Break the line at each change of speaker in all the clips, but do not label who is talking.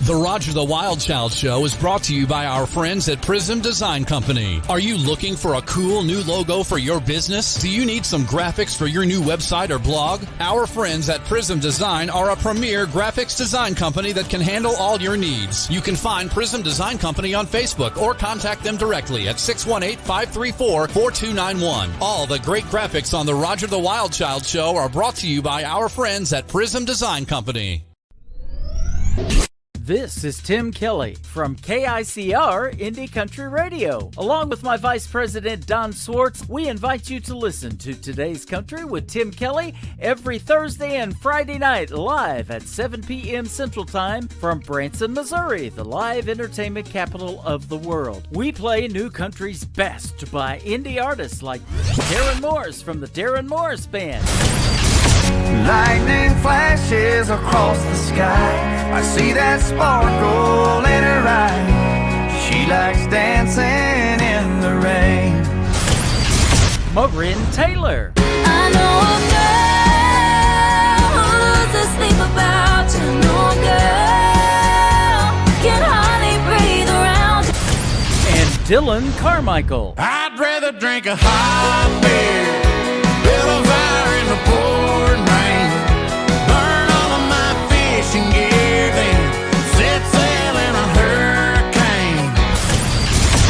The Roger the Wild Child Show is brought to you by our friends at Prism Design Company. Are you looking for a cool new logo for your business? Do you need some graphics for your new website or blog? Our friends at Prism Design are a premier graphics design company that can handle all your needs. You can find Prism Design Company on Facebook or contact them directly at 618-534-4291. All the great graphics on the Roger the Wild Child Show are brought to you by our friends at Prism Design Company.
This is Tim Kelly from KICR Indie Country Radio. Along with my Vice President Don Swartz, we invite you to listen to Today's Country with Tim Kelly every Thursday and Friday night live at 7 p.m. Central Time from Branson, Missouri, the live entertainment capital of the world. We play new country's best by indie artists like Darren Morris from the Darren Morris Band.
Lightning flashes across the sky. I see that sparkle in her eye. She likes dancing in the rain.
Maureen Taylor.
I know a girl who's asleep about to know a girl can hardly breathe around.
And Dylan Carmichael.
I'd rather drink a hot beer, build a fire in the pouring rain, burn all of my fishing gear, then set sail in a hurricane.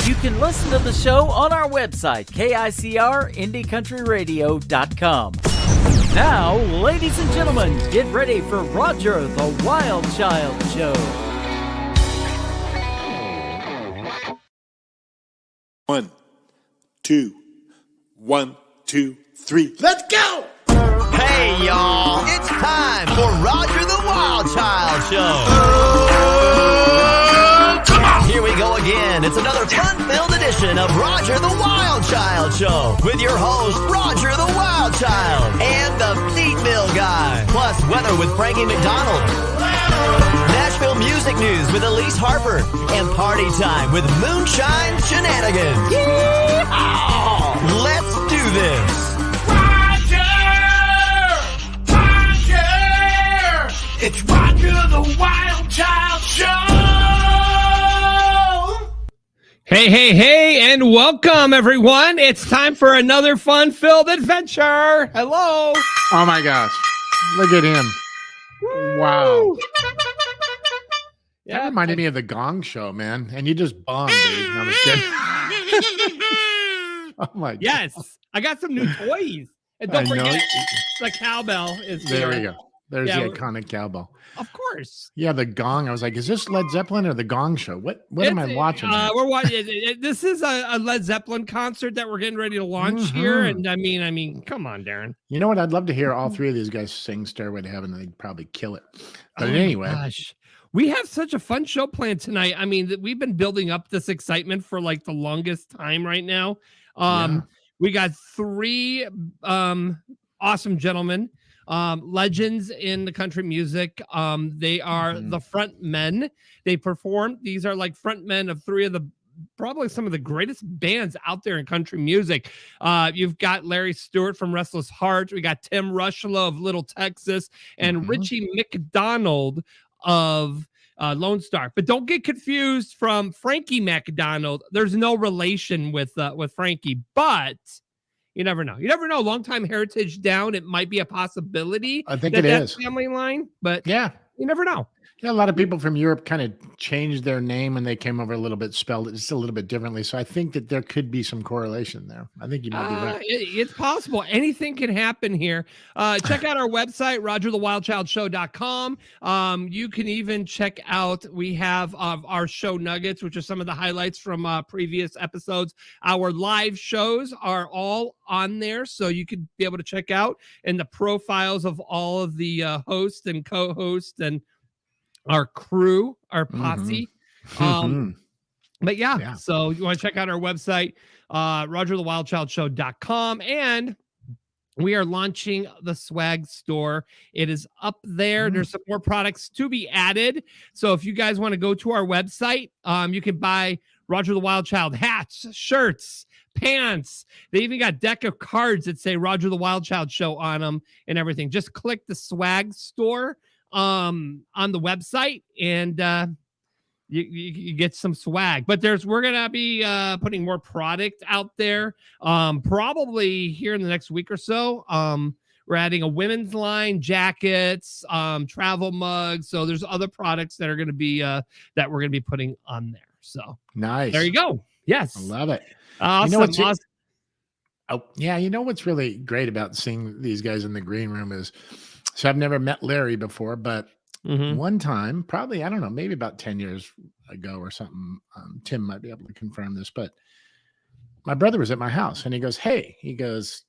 You can listen to the show on our website, KICRIndieCountryRadio.com. Now, ladies and gentlemen, get ready for Roger the Wild Child Show.
1, 2, 1, 2, 3. Let's go!
Hey, y'all! It's time for Roger the Wild Child Show.
Come on!
Here we go again. It's another fun-filled edition of Roger the Wild Child Show with your host, Roger the Wild Child, and the Meatville Guy. Plus, weather with Frankie MacDonald. Nashville music news with Elise Harper. And party time with Moonshine Shenanigans. Yeehaw! Let's do this.
It's Roger the Wild Child Show!
Hey, and welcome, everyone. It's time for another fun-filled adventure. Hello.
Oh, my gosh. Look at him.
Woo.
Wow.
Yeah,
That reminded me of the Gong Show, man. And you just bombed, dude. No, I'm just kidding. Oh, my God.
Yes, I got some new toys. And don't
I know.
forget, the cowbell is
There
here.
we go. There's
Yeah,
the iconic cowbell.
Of course.
Yeah, the Gong. I was like, is this Led Zeppelin or the Gong Show? What am I watching?
We're watching. This is a Led Zeppelin concert that we're getting ready to launch here, and I mean, come on, Darren.
You know what? I'd love to hear all three of these guys sing Stairway to Heaven. They'd probably kill it. But anyway.
Gosh. We have such a fun show planned tonight. I mean, we've been building up this excitement for like the longest time right now. We got three awesome gentlemen, legends in the country music. They are the Frontmen. They perform. These are like frontmen of three of the probably some of the greatest bands out there in country music. You've got Larry Stewart from Restless Heart. We got Tim Rushlow of Little Texas and Richie McDonald of Lonestar. But don't get confused from Frankie MacDonald. There's no relation with Frankie, but you never know. You never know. Longtime heritage down. It might be a possibility.
I think it is.
Family line, but
Yeah.
you never know.
Yeah, a lot of people from Europe kind of changed their name when they came over a little bit, spelled it just a little bit differently. So I think that there could be some correlation there. I think you might be right.
It's possible. Anything can happen here. Check out our website, RogerTheWildChildShow.com. You can even check out, we have our show nuggets, which are some of the highlights from previous episodes. Our live shows are all on there, so you could be able to check out, and the profiles of all of the hosts and co-hosts and our crew, our posse. But yeah, so you want to check out our website, RogerTheWildChildShow.com, and we are launching the swag store. It is up there. There's some more products to be added. So if you guys want to go to our website, you can buy Roger the Wild Child hats, shirts, pants. They even got a deck of cards that say Roger the Wild Child Show on them and everything. Just click the swag store on the website, and you get some swag. But we're gonna be putting more product out there probably here in the next week or so. We're adding a women's line, jackets, travel mugs. So there's other products that are going to be that we're going to be putting on there. So
nice.
There you go. Yes,
I love it.
Awesome.
Oh yeah, you know what's really great about seeing these guys in the green room is, so I've never met Larry before, but one time, probably I don't know, maybe about 10 years ago or something. Tim might be able to confirm this, but my brother was at my house and he goes, "Hey," he goes,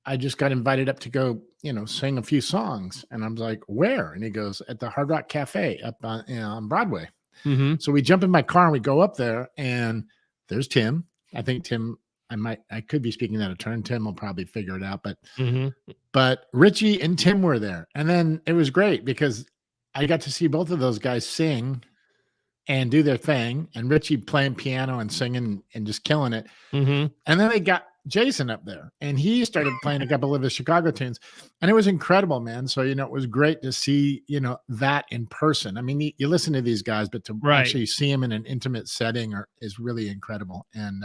"I just got invited up to go, sing a few songs." And I was like, "Where?" And he goes, "At the Hard Rock Cafe up on Broadway." So we jump in my car and we go up there, and there's Tim. I think Tim, I could be speaking out of turn. Tim will probably figure it out, but Richie and Tim were there. And then it was great because I got to see both of those guys sing and do their thing, and Richie playing piano and singing and just killing it. And then they got Jason up there, and he started playing a couple of his Chicago tunes, and it was incredible, man. So, it was great to see, that in person. I mean, you listen to these guys, but to actually see them in an intimate setting is really incredible. And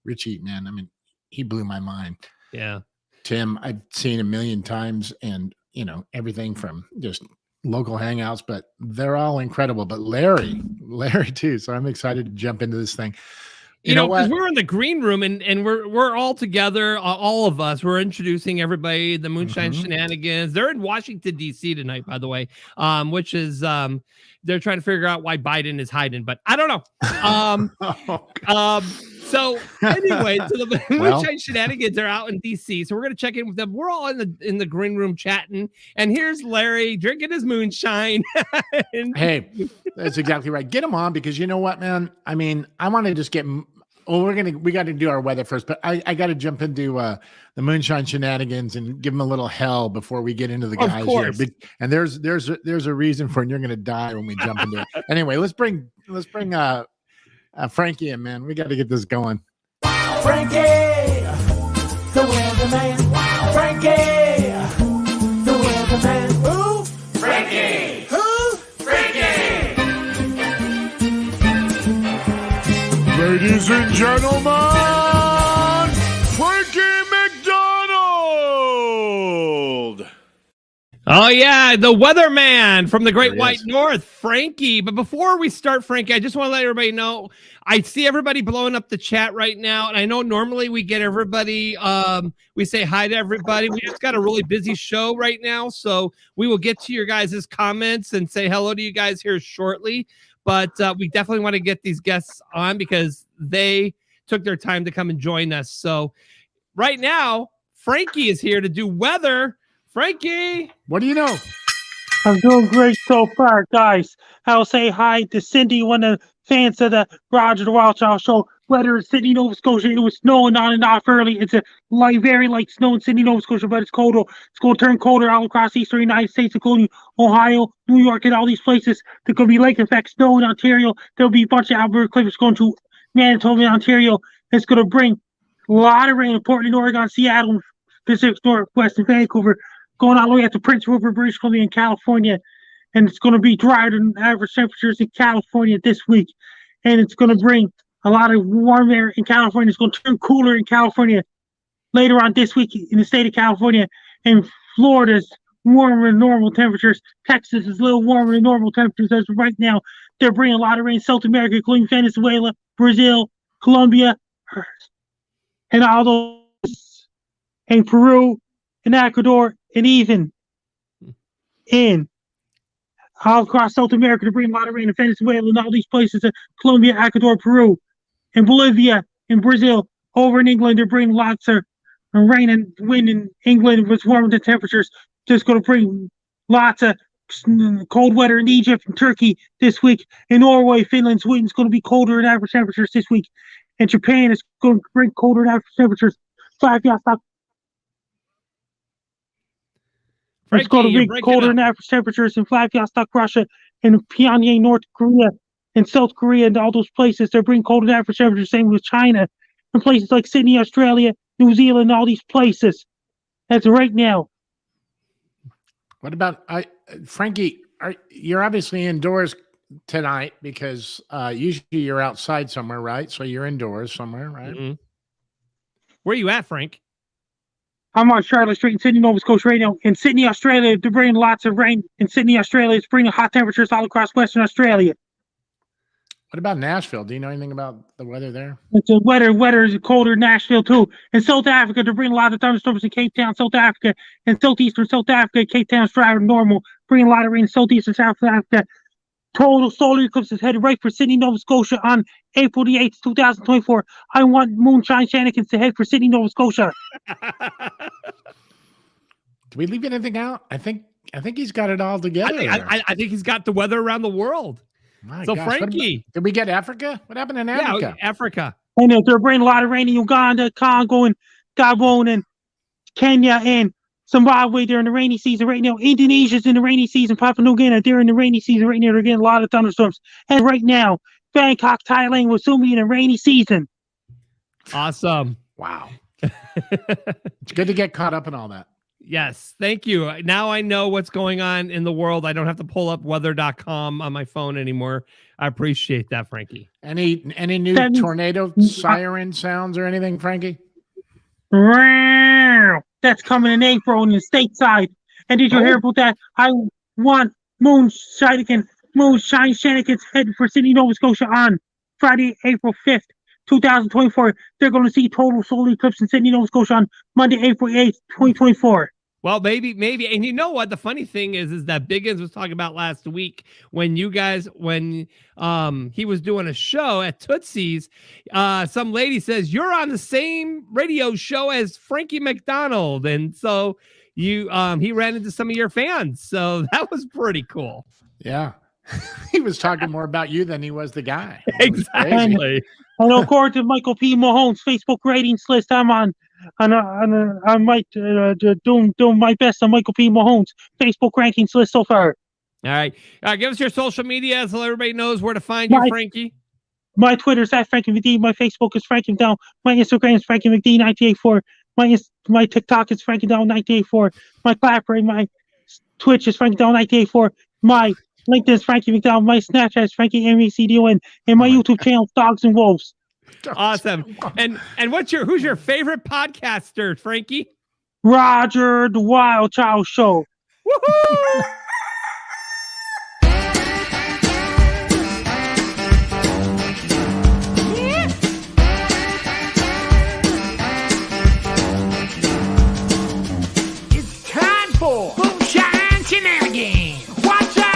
Richie, man, I mean, he blew my mind.
Yeah.
Tim, I've seen a million times, and, everything from just local hangouts, but they're all incredible. But Larry too. So I'm excited to jump into this thing.
You know what? We're in the green room and we're all together. All of us, we're introducing everybody, the Moonshine Shenanigans. They're in Washington, D.C. tonight, by the way, which is they're trying to figure out why Biden is hiding, but I don't know. So anyway, so the Moonshine Shenanigans are out in D.C. So we're going to check in with them. We're all in the green room chatting, and here's Larry drinking his moonshine.
Hey, that's exactly right. Get him on, because you know what, man? I mean, I want to just get. Oh, we got to do our weather first, but I got to jump into the Moonshine Shenanigans and give them a little hell before we get into the guys here. And there's a reason for it, and you're going to die when we jump into it. Anyway, let's bring Frankie in, man. We got to get this going.
Frankie, the weatherman. Frankie, the weatherman. Who? Frankie. Who? Frankie. Ladies and gentlemen, Frankie MacDonald.
Oh, yeah, the weatherman from the Great White North, Frankie. But before we start, Frankie, I just want to let everybody know, I see everybody blowing up the chat right now. And I know normally we get everybody, we say hi to everybody. We just got a really busy show right now. So we will get to your guys' comments and say hello to you guys here shortly. But we definitely want to get these guests on because they took their time to come and join us. So right now, Frankie is here to do weather. Frankie,
what do you know?
I'm doing great so far, guys. I'll say hi to Cindy, one of the fans of the Roger the Wild Child show. Weather in Sydney, Nova Scotia. It was snowing on and off early. It's a very light snow in Sydney, Nova Scotia, but it's cold. It's going to turn colder all across eastern United States, including Ohio, New York, and all these places. There could be lake effect snow in Ontario. There'll be a bunch of Alberta cliffs going to Manitoba and Ontario. It's going to bring a lot of rain in Portland, Oregon, Seattle, Pacific Northwest, and Vancouver, going all the way up to Prince Rupert, British Columbia, and California. And it's going to be drier than average temperatures in California this week. And it's going to bring a lot of warm air in California. It's going to turn cooler in California later on this week in the state of California. And Florida's warmer than normal temperatures. Texas is a little warmer than normal temperatures as of right now. They're bringing a lot of rain in South America, including Venezuela, Brazil, Colombia, and all those, and Peru, and Ecuador, and even in all across South America to bring a lot of rain in Venezuela and all these places, Colombia, Ecuador, Peru, and Bolivia, and Brazil. Over in England, they're bringing lots of rain and wind in England with warmer the temperatures. Just going to bring lots of cold weather in Egypt and Turkey this week. In Norway, Finland, Sweden's going to be colder than average temperatures this week. And Japan is going to bring colder than average temperatures. It's going to be colder than average temperatures in Vladivostok, Russia, and Pyongyang, North Korea, and South Korea, and all those places. They're bringing colder than average temperatures. Same with China, and places like Sydney, Australia, New Zealand, all these places. That's right now.
What about Frankie, you're obviously indoors tonight because usually you're outside somewhere, right? So you're indoors somewhere, right?
Mm-hmm. Where are you at, Frank?
I'm on Charlotte Street in Sydney, Nova Scotia right now. In Sydney, Australia, they're bringing lots of rain. In Sydney, Australia, it's bringing hot temperatures all across Western Australia.
What about Nashville? Do you know anything about the weather there?
It's weather is colder in Nashville too. In South Africa, they're bringing a lot of thunderstorms in Cape Town, South Africa. In southeastern South Africa, Cape Town's drier than normal, bringing a lot of rain in southeastern South Africa. Total solar eclipse is headed right for Sydney, Nova Scotia on April the 8th, 2024. I want moonshine shenanigans to head for Sydney, Nova Scotia.
Do we leave anything out? I think he's got it all together.
I think he's got the weather around the world.
My
so
gosh,
Frankie,
did we get Africa? What happened in Africa?
Yeah, Africa.
And they're bringing a lot of rain in Uganda, Congo, and Gabon, and Kenya, and Zimbabwe. They're in the rainy season right now. Indonesia's in the rainy season. Papua New Guinea, they're in the rainy season right now. They're getting a lot of thunderstorms. And right now, Bangkok, Thailand will soon be in a rainy season.
Awesome.
Wow. It's good to get caught up in all that.
Yes, thank you. Now I know what's going on in the world. I don't have to pull up weather.com on my phone anymore. I appreciate that, Frankie.
Any new tornado siren sounds or anything, Frankie?
That's coming in April on the stateside. And did you hear about that? I want moonshine shenanigans headed for Sydney, Nova Scotia on Friday, April 5th, 2024. They're going to see total solar eclipse in Sydney, Nova Scotia on Monday, April 8th, 2024.
Well, maybe. And you know what? The funny thing is that Biggins was talking about last week when he was doing a show at Tootsie's. Some lady says, you're on the same radio show as Frankie MacDonald. And so he ran into some of your fans. So that was pretty cool.
Yeah. He was talking more about you than he was the guy.
Exactly.
And according to Michael P. Mahone's Facebook ratings list, I might do my best on Michael P. Mahone's Facebook rankings list so far.
All right. Give us your social media so everybody knows where to find you, Frankie.
My Twitter's at Frankie McD. My Facebook is Frankie McDonald. My Instagram is Frankie McD 984. My TikTok is Frankie McDonald 984. My Clapper, my Twitch is Frankie McDonald 984. My LinkedIn is Frankie McDonald. My Snapchat is Frankie MacDonald, and my YouTube channel is Dogs and Wolves.
Awesome. And who's your favorite podcaster, Frankie?
Roger the Wild Child Show.
Woohoo!
It's time for moonshine shenanigans. Watch out!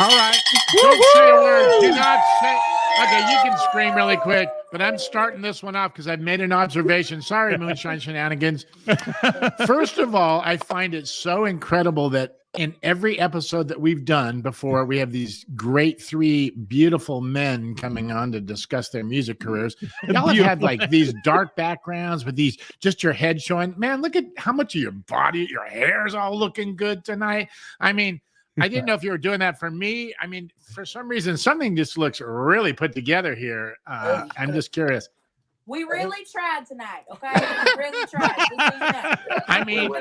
All right. Don't say a word. Do not say. Okay, you can scream really quick, but I'm starting this one off because I've made an observation. Sorry, Moonshine Shenanigans. First of all, I find it so incredible that in every episode that we've done before, we have these great three beautiful men coming on to discuss their music careers. Y'all have had like these dark backgrounds with these, just your head showing. Man, look at how much of your body, your hair's all looking good tonight. I mean, I didn't know if you were doing that for me. I mean, for some reason, something just looks really put together here. I'm just curious.
We really tried tonight, okay? We really tried. Just so you know.
I mean,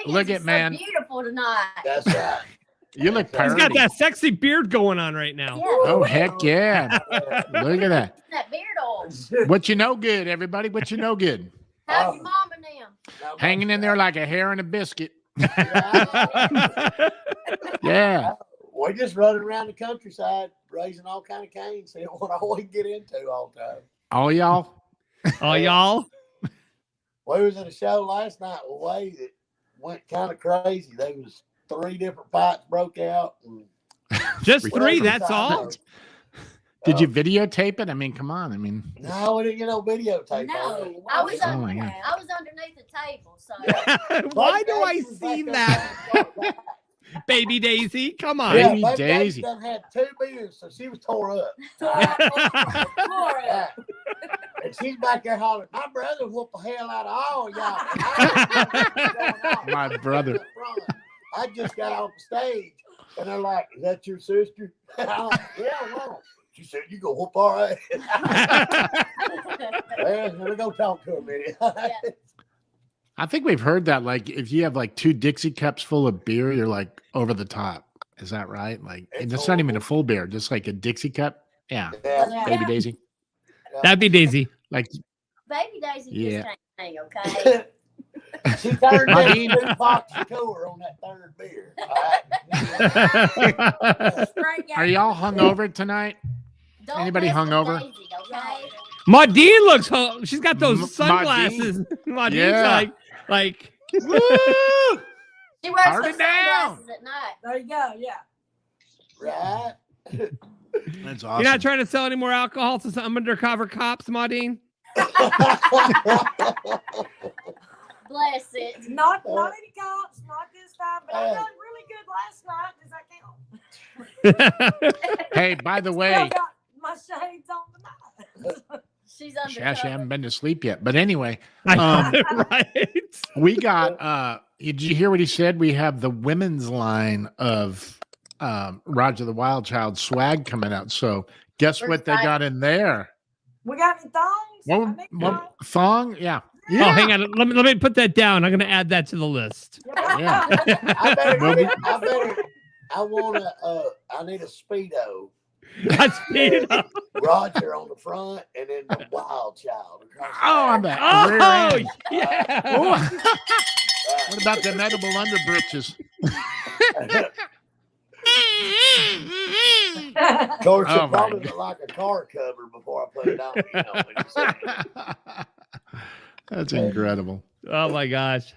look at man.
Beautiful tonight.
That's right.
You look
He's got that sexy beard going on right now.
Yeah.
Oh, heck yeah. Look at that.
That beard oil.
What you know good, everybody? What you know good?
How's your mom and them?
Hanging in there like a hair in a biscuit. Yeah.
We're just running around the countryside, raising all kind of canes, seeing what all we can get into all the time.
All y'all?
All y'all?
We was in a show last night with Wade that went kind of crazy. There was 3 different fights broke out. And
just 3, that's all?
Did you videotape it? I mean, come on. I mean,
no, we didn't get no videotape.
No, I was underneath the table. So
why do I see that? Baby Daisy, come on.
Yeah, Baby Daisy done had 2 beers, so she was tore up. And she's back there hollering, my brother whooped the hell out of all y'all.
My brother.
I just got off the stage, and they're like, is that your sister? I'm like, yeah, well. She said, you go whoop all right. Well, we're going to talk to her a minute.
I think we've heard that. Like, if you have like 2 Dixie cups full of beer, you're like over the top. Is that right? Like, and it's not even a full beer, just like a Dixie cup. Yeah. Baby Daisy.
That'd be Daisy.
Like,
Baby Daisy
yeah.
just ain't me, okay?
She turned in 2 boxes of cooler on that 3rd beer. All right.
Are y'all hungover tonight? Anybody hungover?
Okay?
Maudine looks home. She's got those sunglasses. Maudine's like
She wears
Turn
those
it down.
sunglasses at night.
There you go. Yeah.
Right.
That's awesome.
You're not trying to sell any more alcohol to some undercover cops, Maudine?
Bless it.
Not any cops, not this time, but I done really good last night. Does that count?
Hey, by the
Still
way,
got my shades on tonight.
She's
she
undercover.
haven't been to sleep yet. But anyway,
right.
we got, did you hear what he said? We have the women's line of Roger the Wild Child swag coming out. So guess what they got in there?
We got any thongs?
One thong? Yeah.
Oh, hang on. Let me put that down. I'm going to add that to the list.
Yeah.
I need a Speedo.
That's Speedo.
Roger on the front and then the Wild Child.
I'm back.
Oh, yeah.
What about them edible underbritches?
Of course,
Oh,
it probably looked like a car cover before I put it on. You know, when you said it.
That's incredible.
Oh, my gosh.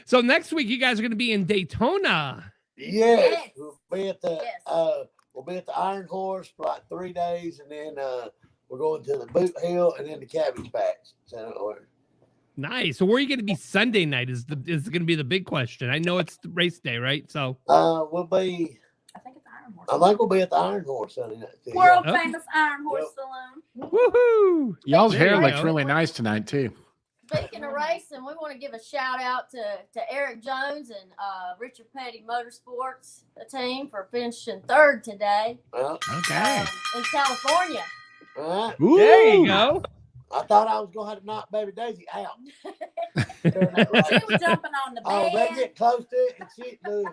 So next week, you guys are going to be in Daytona.
Yes, we'll be at the Iron Horse for like 3 days, and then we're going to the Boot Hill and then the Cabbage Patch.
Nice. So where are you going to be Sunday night is going to be the big question. I know it's the race day, right? So
we'll be.
I think it's Iron Horse.
I think we'll be at the Iron Horse Sunday night. Too.
World famous Iron Horse Saloon.
Woohoo!
Y'all's
There
hair
you
looks
go.
really nice tonight too.
Speaking of racing, we want to give a shout out to Eric Jones and Richard Petty Motorsports, the team, for finishing 3rd today
Okay.
in California.
All right.
There you go.
I thought I was going to have to knock Baby Daisy out.
She was jumping on the
Oh,
bed.
they get close to it and she look.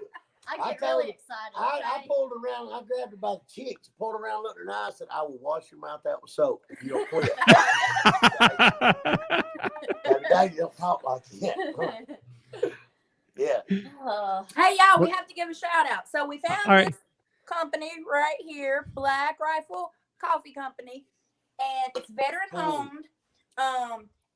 I get
told
really
her-
excited.
I
Okay?
pulled around. I grabbed her by the cheeks, pulled her around, looked at her, and I said, "I will wash your mouth out with soap if you don't quit." Baby Daisy don't talk like that. Yeah.
Hey, y'all, we have to give a shout out. So we found
All right.
this company right here, Black Rifle Coffee Company, and it's veteran owned.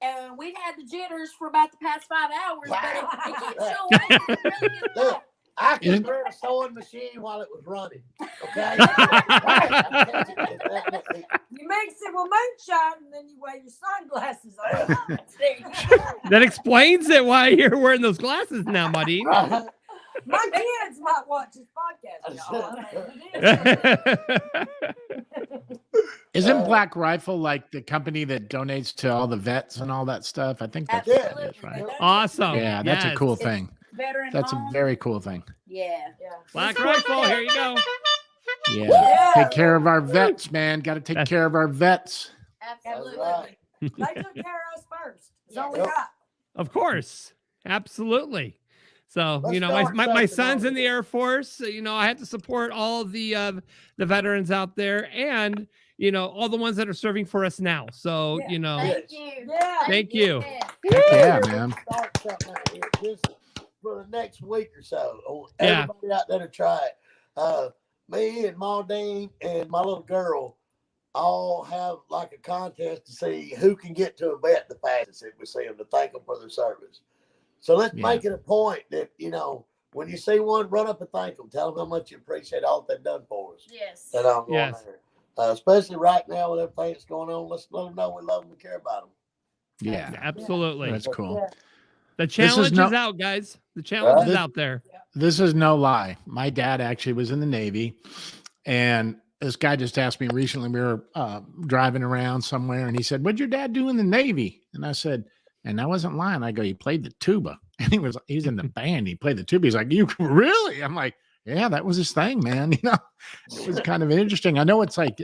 And we've had the jitters for about the past 5 hours, but it keeps showing. It's really good
Look,
stuff.
I can run a sewing machine while it was running. Okay.
You mix it with moonshine, and then you wear your sunglasses on. There you go.
That explains it why you're wearing those glasses now, Maudine.
My kids might watch this podcast, y'all.
Isn't Black Rifle like the company that donates to all the vets and all that stuff? I think that's what it is, right?
Awesome.
Yeah, that's a
Yes.
cool thing.
Veteran
That's a
owned.
very cool thing.
Yeah.
Black Rifle, here you go.
Yeah. Take care of our vets, man. Got to take care of our vets.
Absolutely.
Right.
They took care of us first. That's all we
Yep.
got.
Of course. Absolutely. So,
Let's
you know,
start
my
something
son's in
over
the
there.
Air Force. So, you know, I have to support all of the veterans out there and, you know, all the ones that are serving for us now. So,
Yeah.
you know,
Thank you.
Yeah.
thank you.
Heck yeah, man.
Start something out here just for the next week or so. I want
Yeah.
everybody out there to try it. Me and Maudine and my little girl all have like a contest to see who can get to a vet the fastest if we see them, to thank them for their service. So let's make it a point that, you know, when you see one, run up and thank them. Tell them how much you appreciate all that they've done for us.
Yes.
And I'm going
Yes.
there. Especially right now with everything that's going on, let's let them know we love them and care about them.
Yeah.
Absolutely.
That's cool.
The challenge is out, guys. The challenge is out there.
This is no lie. My dad actually was in the Navy, and this guy just asked me recently. We were driving around somewhere, and he said, "What'd your dad do in the Navy?" And I said, and I wasn't lying. I go, "He played the tuba." And he's in the band. He played the tuba. He's like, "You really?" I'm like, "Yeah, that was his thing, man." You know, it was kind of interesting. I know it's like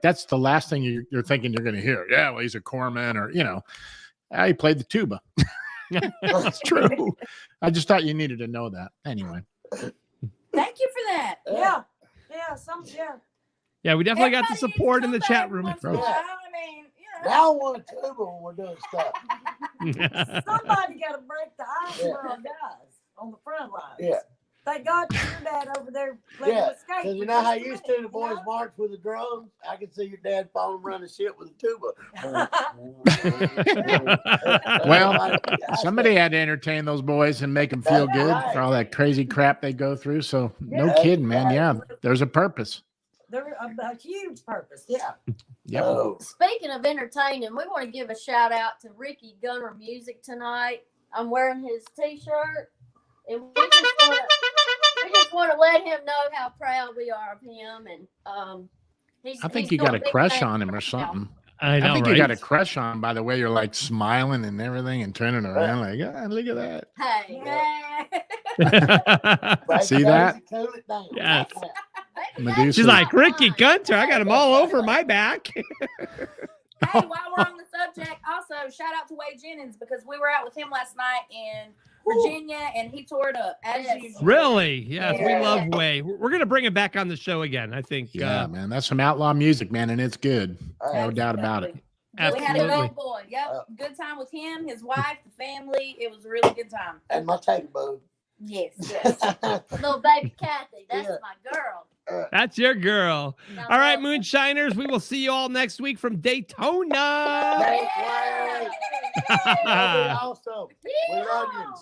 that's the last thing you're thinking you're going to hear. Yeah, well, he's a corpsman, or you know, he played the tuba. That's true. I just thought you needed to know that. Anyway.
Thank you for that.
Yeah.
Yeah, we definitely got the support in the chat room.
I mean,
Now I want a tuba when we're doing stuff.
Somebody got to break the ice for our guys on the front lines.
Yeah.
Thank God your dad over there playing
Yeah,
with skate.
because you know how used to the boys march with the drums? I can see your dad following around the ship with a tuba.
Well, somebody had to entertain those boys and make them feel good for all that crazy crap they go through. So no kidding, man. Yeah, there's a purpose.
They're a huge purpose. Yeah.
Yep.
Speaking of entertaining, we want to give a shout out to Ricky Gunner Music tonight. I'm wearing his t-shirt, and we just want to let him know how proud we are of him. And
I think you got a crush on him or something.
I know,
think
right?
you got a crush on him by the way you're like smiling and everything and turning around like, look at that.
Hey,
See that?
Yes.
Medusa.
She's like, Ricky Gunter, I got him all over my back.
Hey, while we're on the subject, also shout out to Wade Jennings because we were out with him last night in Virginia and he tore it up as usual.
Really? Yes, we love Way. We're gonna bring him back on the show again. I think.
Yeah, man, that's some outlaw music, man, and it's good. No doubt about it.
We had a
Absolutely.
good boy. Yep, good time with him, his wife, the family. It was a really good time.
And my tater bug.
Yes.
little baby Kathy, that's my girl.
That's your girl. All right, Moonshiners, we will see you all next week from Daytona.
That'll be awesome. We love you.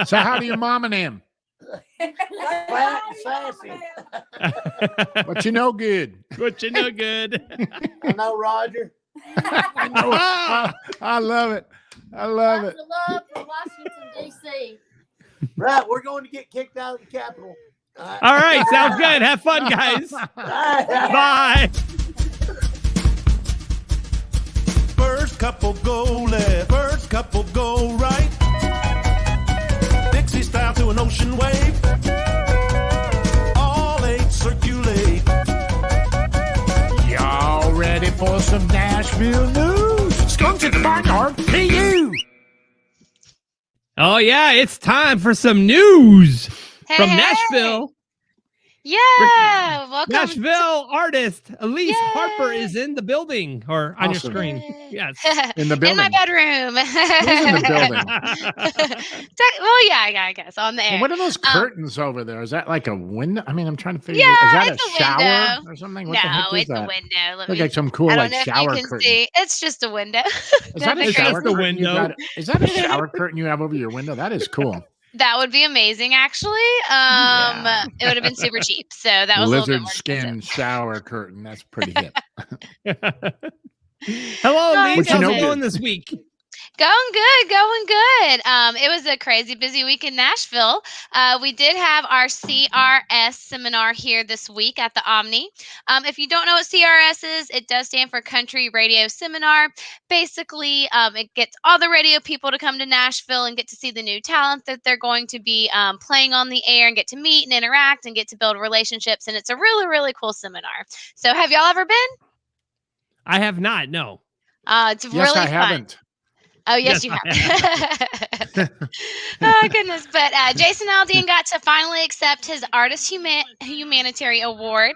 So how do you mom and him?
Flat and sassy.
But you know good.
But you know good.
I know Roger.
I love it. I love it.
Lots of love from Washington, D.C.
Right, we're going to get kicked out of the Capitol.
All right, sounds good. Have fun, guys. Bye.
First couple go left, first couple go right. Dixie style to an ocean wave. All eight circulate.
Y'all ready for some Nashville news? Skunk to the backyard, PU.
Oh, yeah, it's time for some news from Nashville.
Yeah, welcome.
Nashville artist Elise Harper is in the building or on your screen. Yes,
in the building.
In my bedroom.
Who's in the building?
Well, yeah, I guess on the air.
What are those curtains over there? Is that like a window? I mean, I'm trying to figure.
Yeah,
is that
it's
a shower
window.
or something?
No,
What the heck is
it's
that?
a window.
Look like some cool
I don't
like
know if
shower
you can
curtain.
see. It's just a window.
Is that a shower
the
curtain? you
window.
got? Is that a shower curtain you have over your window? That is cool.
That would be amazing, actually. It would have been super cheap. So that was a little bit
Lizard
more
skin shower curtain. That's pretty hip.
Hello, Elise.
What you
How's
know
it going
good?
this week?
Going good, going good. It was a crazy busy week in Nashville. We did have our CRS seminar here this week at the Omni. If you don't know what CRS is, it does stand for Country Radio Seminar. Basically, it gets all the radio people to come to Nashville and get to see the new talent that they're going to be playing on the air and get to meet and interact and get to build relationships. And it's a really, really cool seminar. So have y'all ever been?
I have not. No.
It's
Yes,
really
I
fun.
haven't.
Oh, yes, you have. Oh, goodness. But Jason Aldean got to finally accept his Artist Humanitarian Award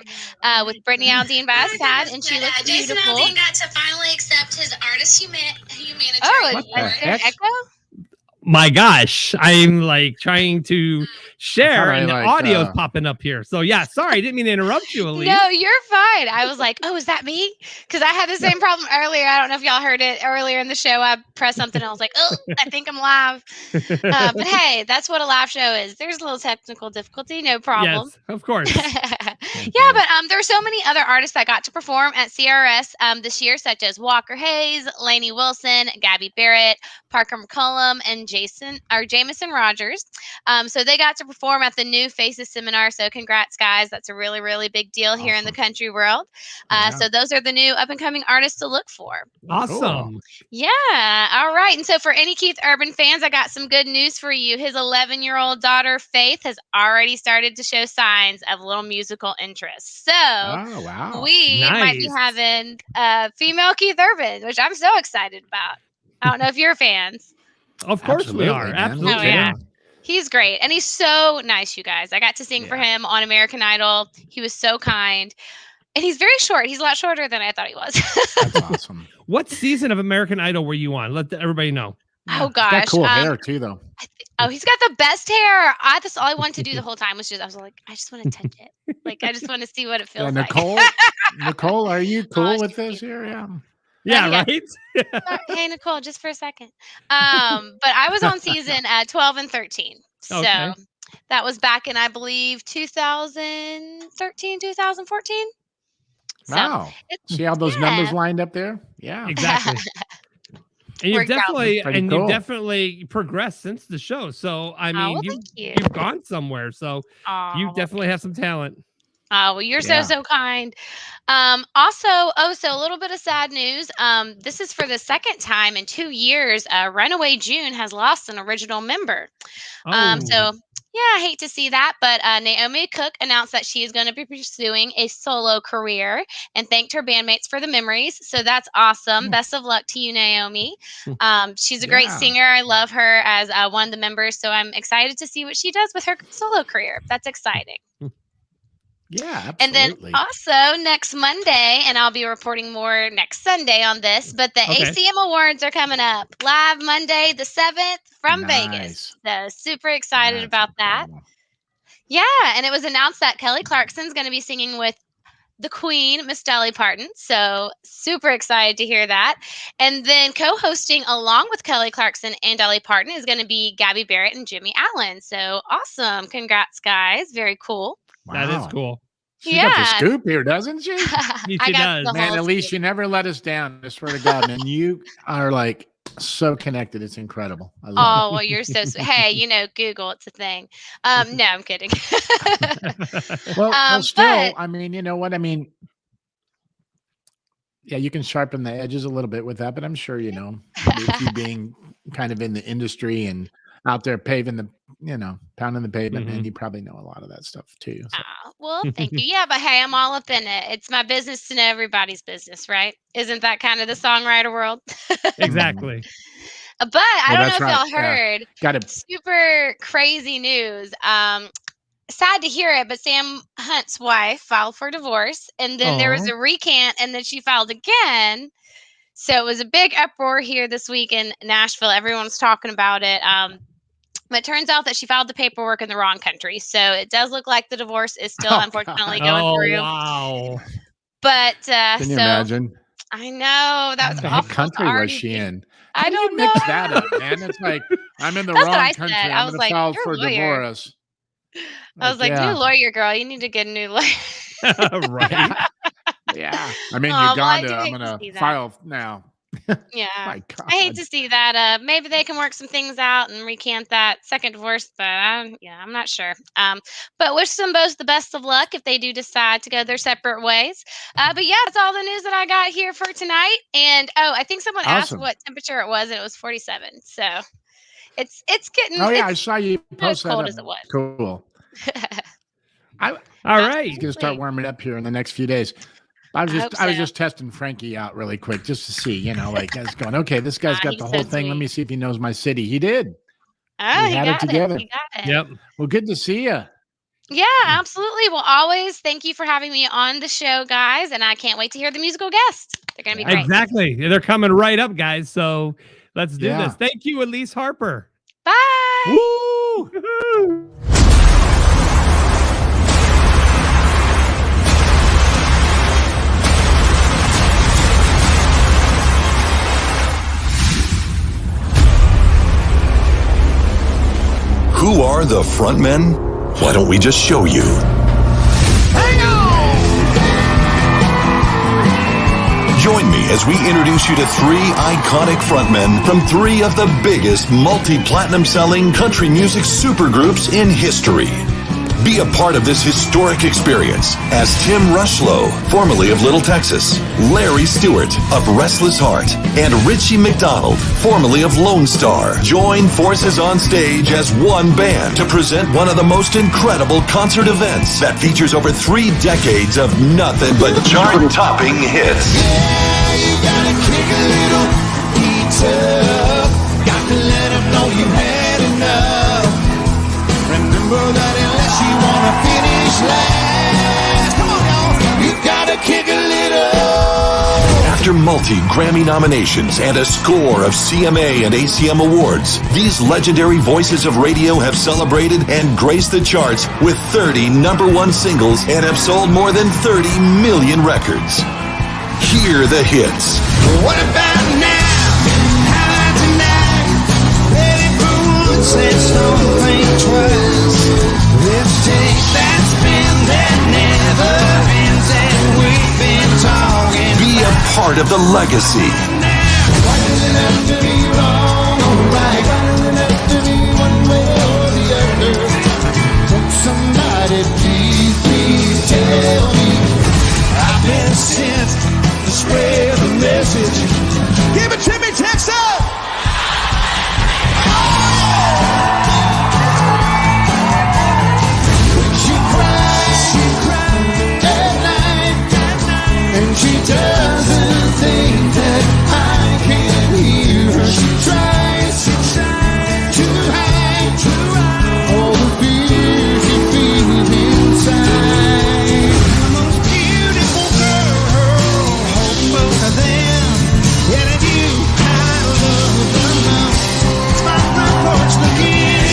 with Brittany Aldean by his side, and she looks
Jason
beautiful.
Aldean got to finally accept his Artist Humanitarian
Oh,
Award.
is there echo?
My gosh, I'm like trying to share and the audio's popping up here. So yeah, sorry, I didn't mean to interrupt you, Elise.
No, you're fine. I was like, oh, is that me? Because I had the same problem earlier. I don't know if y'all heard it earlier in the show. I pressed something and I was like, oh, I think I'm live. But hey, that's what a live show is. There's a little technical difficulty, no problem.
Yes, of course.
Yeah, but there were so many other artists that got to perform at CRS this year, such as Walker Hayes, Lainey Wilson, Gabby Barrett, Parker McCollum, and Jamison Rogers. So they got to perform at the New Faces Seminar. So congrats, guys. That's a really, really big deal here in the country world. So those are the new up-and-coming artists to look for.
Awesome.
Yeah. All right. And so for any Keith Urban fans, I got some good news for you. His 11-year-old daughter, Faith, has already started to show signs of little musical interest. So we might be having female Keith Urban, which I'm so excited about. I don't know if you're fans.
Of course we are.
man.
Absolutely.
Oh, yeah. He's great. And he's so nice, you guys. I got to sing for him on American Idol. He was so kind. And he's very short. He's a lot shorter than I thought he was.
That's awesome.
What season of American Idol were you on? Let everybody know.
Oh, gosh.
Got cool hair, too, though.
He's got the best hair. That's all I wanted to do the whole time was I was like, I just want to touch it. Like, I just want to see what it feels like.
Nicole, are you cool with this here?
Yeah, right?
Hey, Nicole, just for a second. But I was on season 12 and 13. So that was back in, I believe, 2013, 2014.
Wow. See how those numbers lined up there? Yeah.
Exactly. And you've definitely progressed since the show. So I mean, you've gone somewhere. So you definitely have some talent.
Oh, well, you're so kind. Also, so a little bit of sad news. This is for the second time in 2 years. Runaway June has lost an original member. So yeah, I hate to see that, but Naomi Cook announced that she is going to be pursuing a solo career and thanked her bandmates for the memories. So that's awesome. Best of luck to you, Naomi. She's a great singer. I love her as one of the members. So I'm excited to see what she does with her solo career. That's exciting.
Yeah, absolutely.
And then also next Monday, and I'll be reporting more next Sunday on this, but the ACM Awards are coming up live Monday, the 7th from Vegas. So super excited about that. Yeah. And it was announced that Kelly Clarkson's going to be singing with the Queen, Miss Dolly Parton. So super excited to hear that. And then co-hosting along with Kelly Clarkson and Dolly Parton is going to be Gabby Barrett and Jimmy Allen. So awesome. Congrats, guys. Very cool.
Wow.
That is cool.
She got the scoop here, doesn't she?
She does.
Man, Elise, you never let us down. I swear to God, man. You are like so connected. It's incredible. I love it.
Well, you're so sweet. Hey, Google, it's a thing. No, I'm kidding.
well, still, I mean, you know what? I mean, yeah, you can sharpen the edges a little bit with that, but I'm sure, with you being kind of in the industry and out there paving the, pounding the pavement, and you probably know a lot of that stuff too. So.
Well, thank you. Yeah, but hey, I'm all up in it. It's my business to know everybody's business, right? Isn't that kind of the songwriter world?
Exactly.
But I don't know if y'all heard.
Got it.
Super crazy news. Sad to hear it, but Sam Hunt's wife filed for divorce, and then there was a recant, and then she filed again. So it was a big uproar here this week in Nashville. Everyone's talking about it. But it turns out that she filed the paperwork in the wrong country. So it does look like the divorce is still unfortunately going through.
Wow.
But
can you imagine?
I know that was
what country was she in?
I don't know.
Mix that up, man. It's like I'm in the wrong country. I'm going to file for divorce.
I was like, new lawyer, girl. You need to get a new lawyer.
Right.
Yeah. I mean, Uganda. I'm going to file now.
Yeah.
My God.
I hate to see that. Maybe they can work some things out and recant that second divorce, but I'm not sure. But wish them both the best of luck if they do decide to go their separate ways. But yeah, that's all the news that I got here for tonight. And I think someone asked what temperature it was, and it was 47. So it's getting.
Oh yeah, I saw you post that.
Cold as it was.
Cool.
All right.
It's gonna start warming up here in the next few days. I was just testing Frankie out really quick just to see, I was going, okay, this guy's got the whole thing.
Sweet.
Let me see if he knows my city. He did.
Oh,
he had it together.
He got it.
Yep.
Well, good to see you.
Yeah, absolutely. Well, always thank you for having me on the show, guys. And I can't wait to hear the musical guests. They're going to be great.
Exactly. They're coming right up, guys. So let's do this. Thank you, Elise Harper.
Bye.
Woo!
Who are the Frontmen? Why don't we just show you?
Hang on!
Join me as we introduce you to 3 iconic frontmen from 3 of the biggest multi-platinum selling country music supergroups in history. Be a part of this historic experience as Tim Rushlow, formerly of Little Texas, Larry Stewart of Restless Heart, and Richie McDonald, formerly of Lonestar, join forces on stage as one band to present one of the most incredible concert events that features over 3 decades of nothing but chart-topping hits.
Yeah, you gotta kick a little, eat up, got to let 'em know. know you had enough. Remember that unless you wanna finish last, come on, y'all, you gotta kick a little.
After multi-Grammy nominations and a score of CMA and ACM awards, these legendary voices of radio have celebrated and graced the charts with 30 #1 singles and have sold more than 30 million records. Hear the hits.
What about now? How about tonight? Betty Boone said something twice. Let's take that spin that never ends, and we've been talking.
Be a part of the legacy.
Why does it have to be wrong or right? Why does it have to be one way or the other? Won't somebody please tell me? I've been sent to spread the message. Give it to me, Texas! She cried at night, and she doesn't think that I can hear her. She tries to hide all the fear she feels inside. The most beautiful girl, both of them, and if you, I love them most. It's my front porch looking in.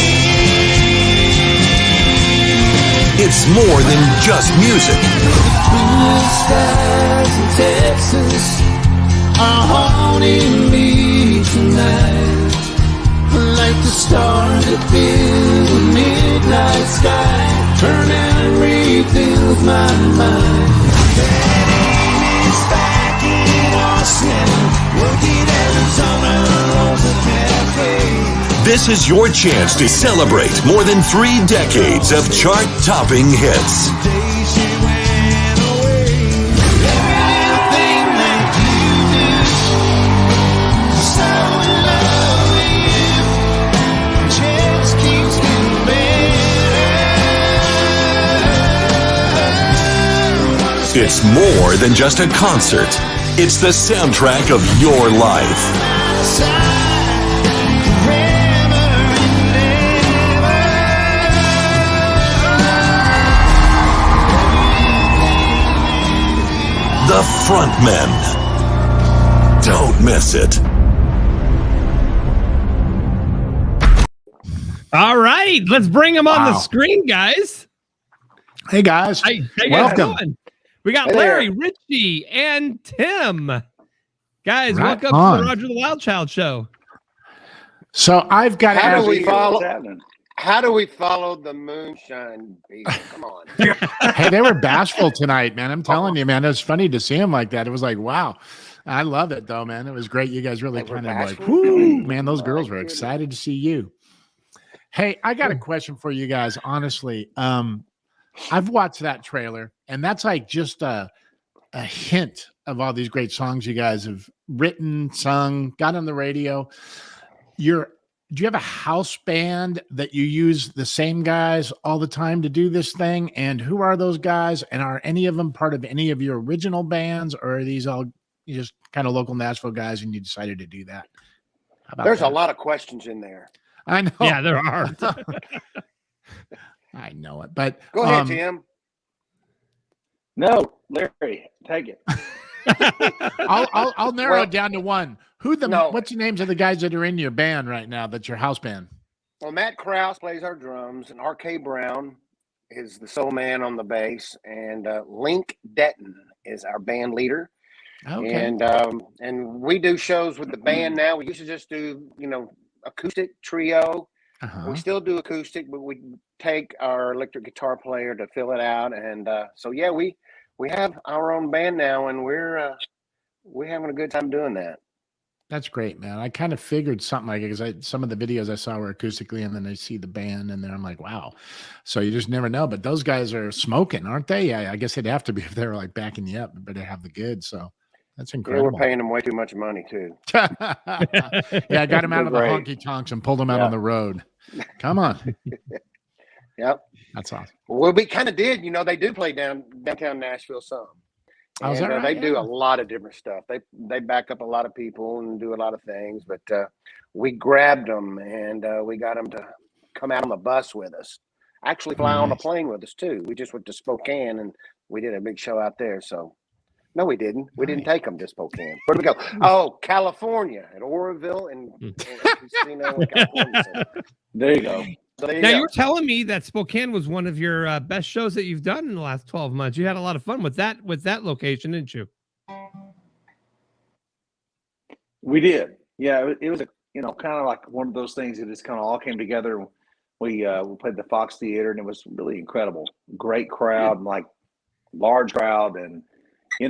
It's more than just music.
Blue skies in Texas are haunting me tonight, like the stars that fill the midnight sky, turn and refill my mind. Daddy is back in Austin, working Arizona Rosa Cafe.
This is your chance to celebrate more than 3 decades of chart-topping hits. It's more than just a concert. It's the soundtrack of your life. The Frontmen. Don't miss it.
All right, let's bring them on the screen, guys.
Hey, guys.
Hey,
welcome.
We got
Hey
Larry,
there.
Richie, and Tim. Guys,
Right
welcome
on.
to the Roger the Wild Child show.
So I've got to
How
ask
do we
you.
follow? How do we follow the moonshine beat? Come on.
Hey, they were bashful tonight, man. I'm telling you, man. It was funny to see them like that. It was like, wow. I love it, though, man. It was great. You guys really kind of like, whoo, man, those girls were excited to see you. Hey, I got a question for you guys, honestly. I've watched that trailer, and that's like just a hint of all these great songs you guys have written, sung, got on the radio. Do you have a house band that you use the same guys all the time to do this thing? And who are those guys? And are any of them part of any of your original bands, or are these all just kind of local Nashville guys and you decided to do that? How about
There's
that?
a lot of questions in there.
I know.
Yeah, there are.
I know it, but
Go ahead, Tim.
No, Larry, take it.
I'll narrow it down to one.
No.
What's the names of the guys that are in your band right now? That's your house band.
Well, Matt Krause plays our drums, and R.K. Brown is the soul man on the bass, and Link Detton is our band leader.
Okay.
And we do shows with the band now. We used to just do, acoustic trio.
Uh-huh.
We still do acoustic, but we take our electric guitar player to fill it out. And so, yeah, we have our own band now, and we're having a good time doing that.
That's great, man. I kind of figured something like it because some of the videos I saw were acoustically, and then I see the band, and then I'm like, wow. So you just never know. But those guys are smoking, aren't they? Yeah, I guess they'd have to be if they were like backing you up, but they have the goods. So that's
Yeah,
incredible.
we're paying them way too much money, too.
Yeah, I got them out of the
Great.
honky tonks and pulled them out
Yeah.
on the road. Come on.
Yep.
That's awesome.
Well, we kind of did. They do play downtown Nashville some.
Oh, is
And
that
they
right?
do a
Yeah.
lot of different stuff. They back up a lot of people and do a lot of things. But we grabbed them and we got them to come out on the bus with us. Actually, fly on a
Nice.
plane with us too. We just went to Spokane and we did a big show out there. So no, we didn't. We didn't take them to Spokane. Where did we go? Oh, California at Oroville and Casino in California. So,
There you go.
so there you
Now
go.
you were telling me that Spokane was one of your best shows that you've done in the last 12 months. You had a lot of fun with that location, didn't you?
We did. Yeah, it was a kind of like one of those things that just kind of all came together. We played the Fox Theater and it was really incredible. Great crowd, and like large crowd, and I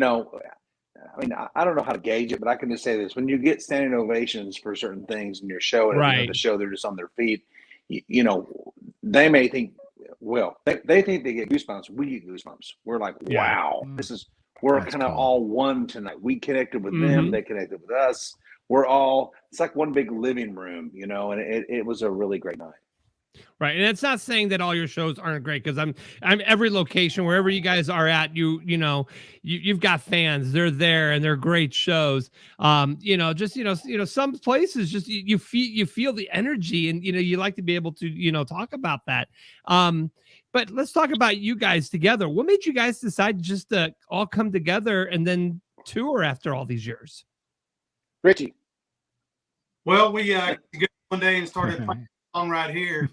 mean, I don't know how to gauge it, but I can just say this: when you get standing ovations for certain things in your show, and at the end of the show they're just on their feet, they may think, well, they think they get goosebumps. We get goosebumps. We're like, wow, we're kind of all one tonight. We connected with them. They connected with us. It's like one big living room, and it was a really great night.
Right. And it's not saying that all your shows aren't great, because I'm every location, wherever you guys are at, you've got fans. They're there and they're great shows. Some places just you feel the energy, and you like to be able to talk about that. But let's talk about you guys together. What made you guys decide just to all come together and then tour after all these years?
Richie.
Well, we got together one day and started playing a song right here.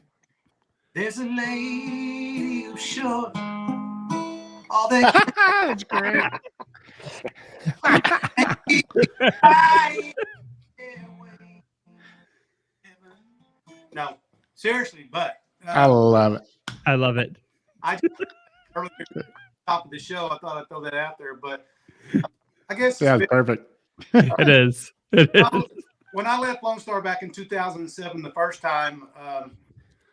There's a lady who's short. All that.
That's great.
No, seriously, but
I love it.
I love it.
I just earlier at the top of the show, I thought I'd throw that out there, but I guess
Yeah, it's perfect.
It is. It is.
When I left Lonestar back in 2007, the first time,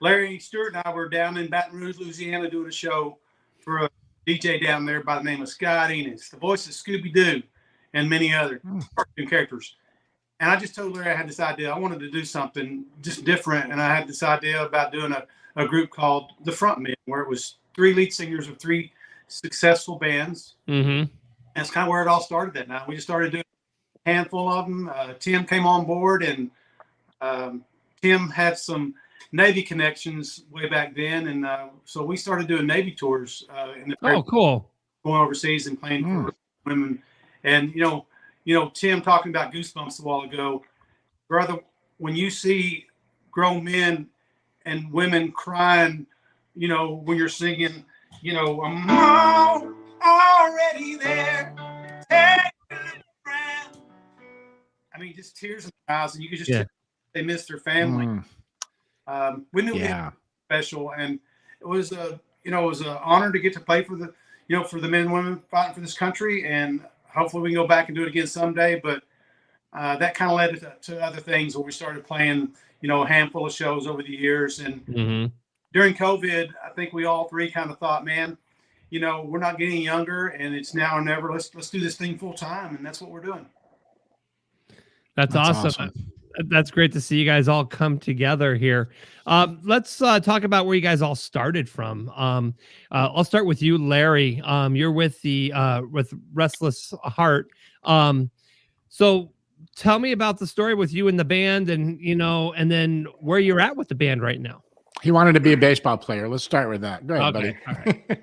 Larry, Stewart, and I were down in Baton Rouge, Louisiana, doing a show for a DJ down there by the name of Scott Enos, the voice of Scooby-Doo and many other cartoon characters. And I just told Larry I had this idea. I wanted to do something just different, and I had this idea about doing a group called the Frontmen, where it was 3 lead singers of 3 successful bands.
Mm-hmm.
And that's kind of where it all started that night. We just started doing a handful of them. Tim came on board, and Tim had some Navy connections way back then. And so we started doing Navy tours.
Cool.
Going overseas and playing for women. And, Tim talking about goosebumps a while ago, brother, when you see grown men and women crying, when you're singing, I'm already there. I mean, just tears in the eyes, and you could just tell they miss their family. We knew we had special, and it was an honor to get to play for the men and women fighting for this country, and hopefully we can go back and do it again someday. But that kind of led to other things where we started playing, a handful of shows over the years. And during COVID, I think we all 3 kind of thought, man, we're not getting younger, and it's now or never. Let's do this thing full time, and that's what we're doing.
That's awesome. That's great to see you guys all come together here. Let's talk about where you guys all started from. I'll start with you, Larry. You're with with Restless Heart. So tell me about the story with you and the band, and and then where you're at with the band right now.
He wanted to be a baseball player. Let's start with that. Go ahead, buddy.
All right.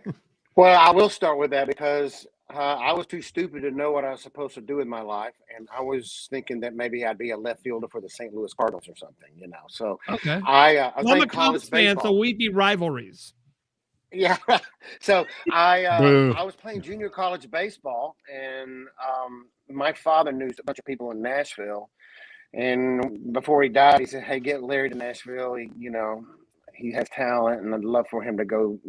Well, I will start with that because I was too stupid to know what I was supposed to do with my life, and I was thinking that maybe I'd be a left fielder for the St. Louis Cardinals or something, So
Okay.
I was
I'm a
playing college
Cubs fan,
baseball.
so we be rivalries.
Yeah. So I was playing junior college baseball, and my father knew a bunch of people in Nashville, and before he died, he said, "Hey, get Larry to Nashville. He has talent, and I'd love for him to go,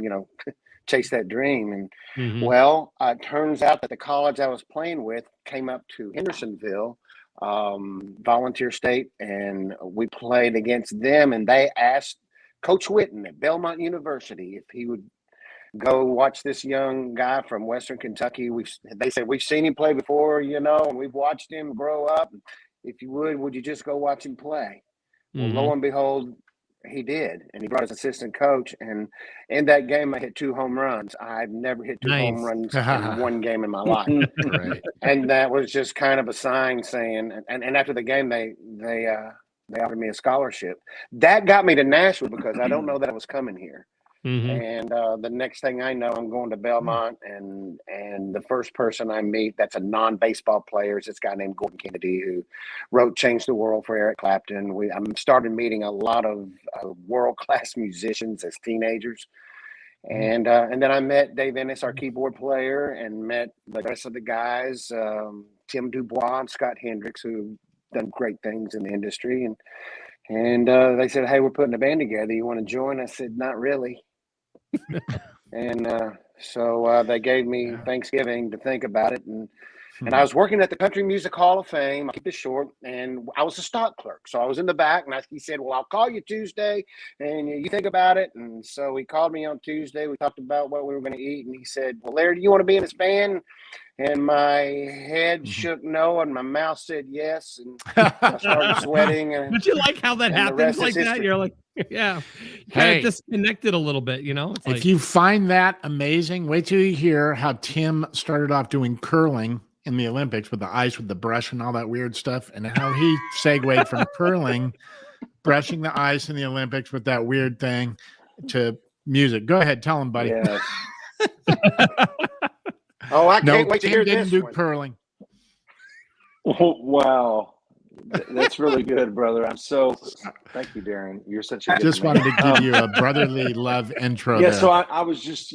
chase that dream." And well, it turns out that the college I was playing with came up to Hendersonville, volunteer state, and we played against them, and they asked Coach Witten at Belmont University if he would go watch this young guy from Western Kentucky. They said, "We've seen him play before, and we've watched him grow up. If you would you just go watch him play?" Well, lo and behold, He did, and he brought his assistant coach. And in that game, I hit 2 home runs. I've never hit 2 home runs in one game in my life.
Right.
And that was just kind of a sign saying. And after the game, they offered me a scholarship. That got me to Nashville because I don't know that I was coming here. And the next thing I know, I'm going to Belmont, and the first person I meet that's a non-baseball player is this guy named Gordon Kennedy, who wrote "Change the World" for Eric Clapton. I started meeting a lot of world-class musicians as teenagers, and then I met Dave Ennis, our keyboard player, and met the rest of the guys, Tim Dubois and Scott Hendricks, who done great things in the industry, and they said, "Hey, we're putting a band together. You want to join?" I said, "Not really." And so they gave me Thanksgiving to think about it, and I was working at the Country Music Hall of Fame. I'll keep this short, and I was a stock clerk, so I was in the back, and he said, "Well, I'll call you Tuesday, and you think about it." And so he called me on Tuesday. We talked about what we were going to eat, and he said, "Well, Larry, do you want to be in this band?" And my head shook no, and my mouth said yes, and I started sweating. And
Would you like how that happens like that? You're like, yeah, kind of disconnected a little bit, you know? It's
if you find that amazing, wait till you hear how Tim started off doing curling in the Olympics with the ice, with the brush and all that weird stuff, and how he segued from curling, brushing the ice in the Olympics with that weird thing, to music. Go ahead, tell him, buddy.
Yes. Oh, I can't wait to hear
didn't
this
do
one.
curling.
Oh, wow. That's really good, brother. Thank you, Darren. You're such a good
Just
man.
wanted to give you a brotherly love intro.
Yeah,
there.
so I was just,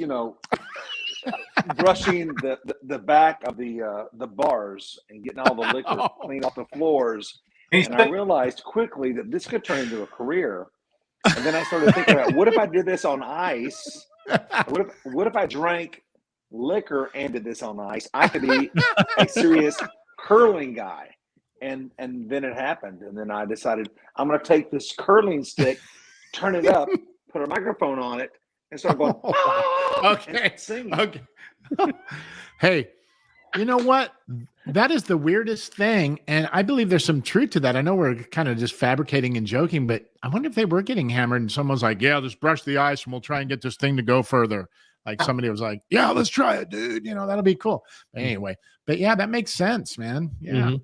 brushing the back of the bars and getting all the liquor clean off the floors. And I realized quickly that this could turn into a career. And then I started thinking about, what if I did this on ice? What if I drank liquor and did this on ice? I could be a serious curling guy. And then it happened. And then I decided I'm going to take this curling stick, turn it up, put a microphone on it, and start going,
okay.
Singing.
Okay. Hey, you know what? That is the weirdest thing. And I believe there's some truth to that. I know we're kind of just fabricating and joking, but I wonder if they were getting hammered and someone's like, yeah, just brush the ice and we'll try and get this thing to go further. Like somebody was like, yeah, let's try it, dude. That'll be cool. But anyway, but yeah, that makes sense, man. Yeah.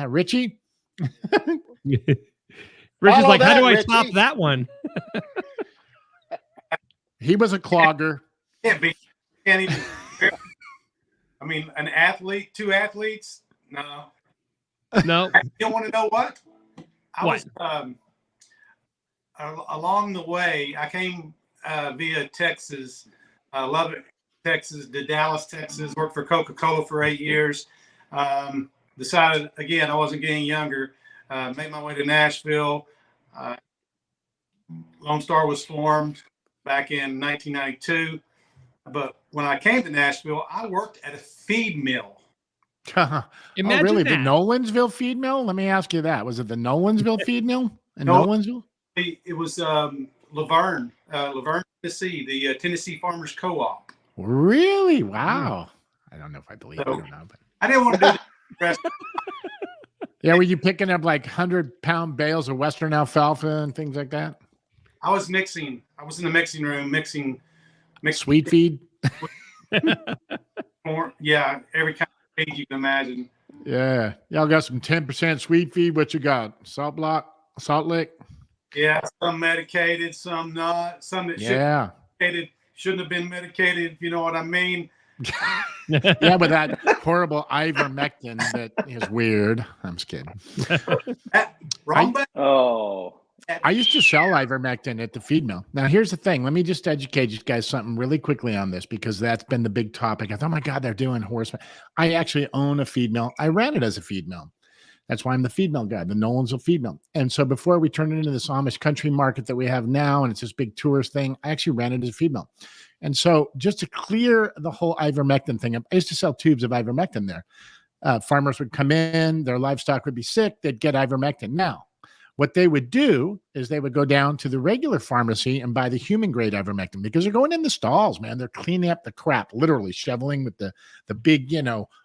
Richie?
Richie's like, how do I top that one?
He was a clogger.
Can't even. I mean, an athlete, 2 athletes? No.
No.
You don't want to know what? I was along the way. I came via Texas, Lubbock, Texas, to Dallas, Texas. Worked for Coca-Cola for 8 years. Decided again I wasn't getting younger. Made my way to Nashville. Lonestar was formed back in 1992. But when I came to Nashville, I worked at a feed mill.
Imagine really? That. The Nolensville feed mill? Let me ask you that. Was it the Nolensville feed mill in Nolensville?
It was Laverne, Tennessee, the Tennessee Farmers Co-op.
Really? Wow. I don't know if I believe it or not. But
I didn't want to do the rest.
Yeah, were you picking up like 100-pound bales of Western alfalfa and things like that?
I was mixing. I was in the mixing room mixing
sweet feed.
Yeah, every kind of feed you can imagine.
Yeah, y'all got some 10% sweet feed. What you got? Salt block, salt lick.
Yeah, some medicated, some not. Some that shouldn't have been medicated. If you know what I mean.
Yeah, but that horrible ivermectin that is weird. I'm just kidding. I used to sell ivermectin at the feed mill. Now, here's the thing. Let me just educate you guys something really quickly on this because that's been the big topic. I thought, oh my God, they're doing horse. I actually own a feed mill. I ran it as a feed mill. That's why I'm the feed mill guy, the Nolensville feed mill. And so before we turned it into this Amish country market that we have now, and it's this big tourist thing, I actually ran it as a feed mill. And so just to clear the whole ivermectin thing up, I used to sell tubes of ivermectin there. Farmers would come in, their livestock would be sick, they'd get ivermectin. Now, what they would do is they would go down to the regular pharmacy and buy the human grade ivermectin, because they're going in the stalls, man. They're cleaning up the crap, literally shoveling with the big,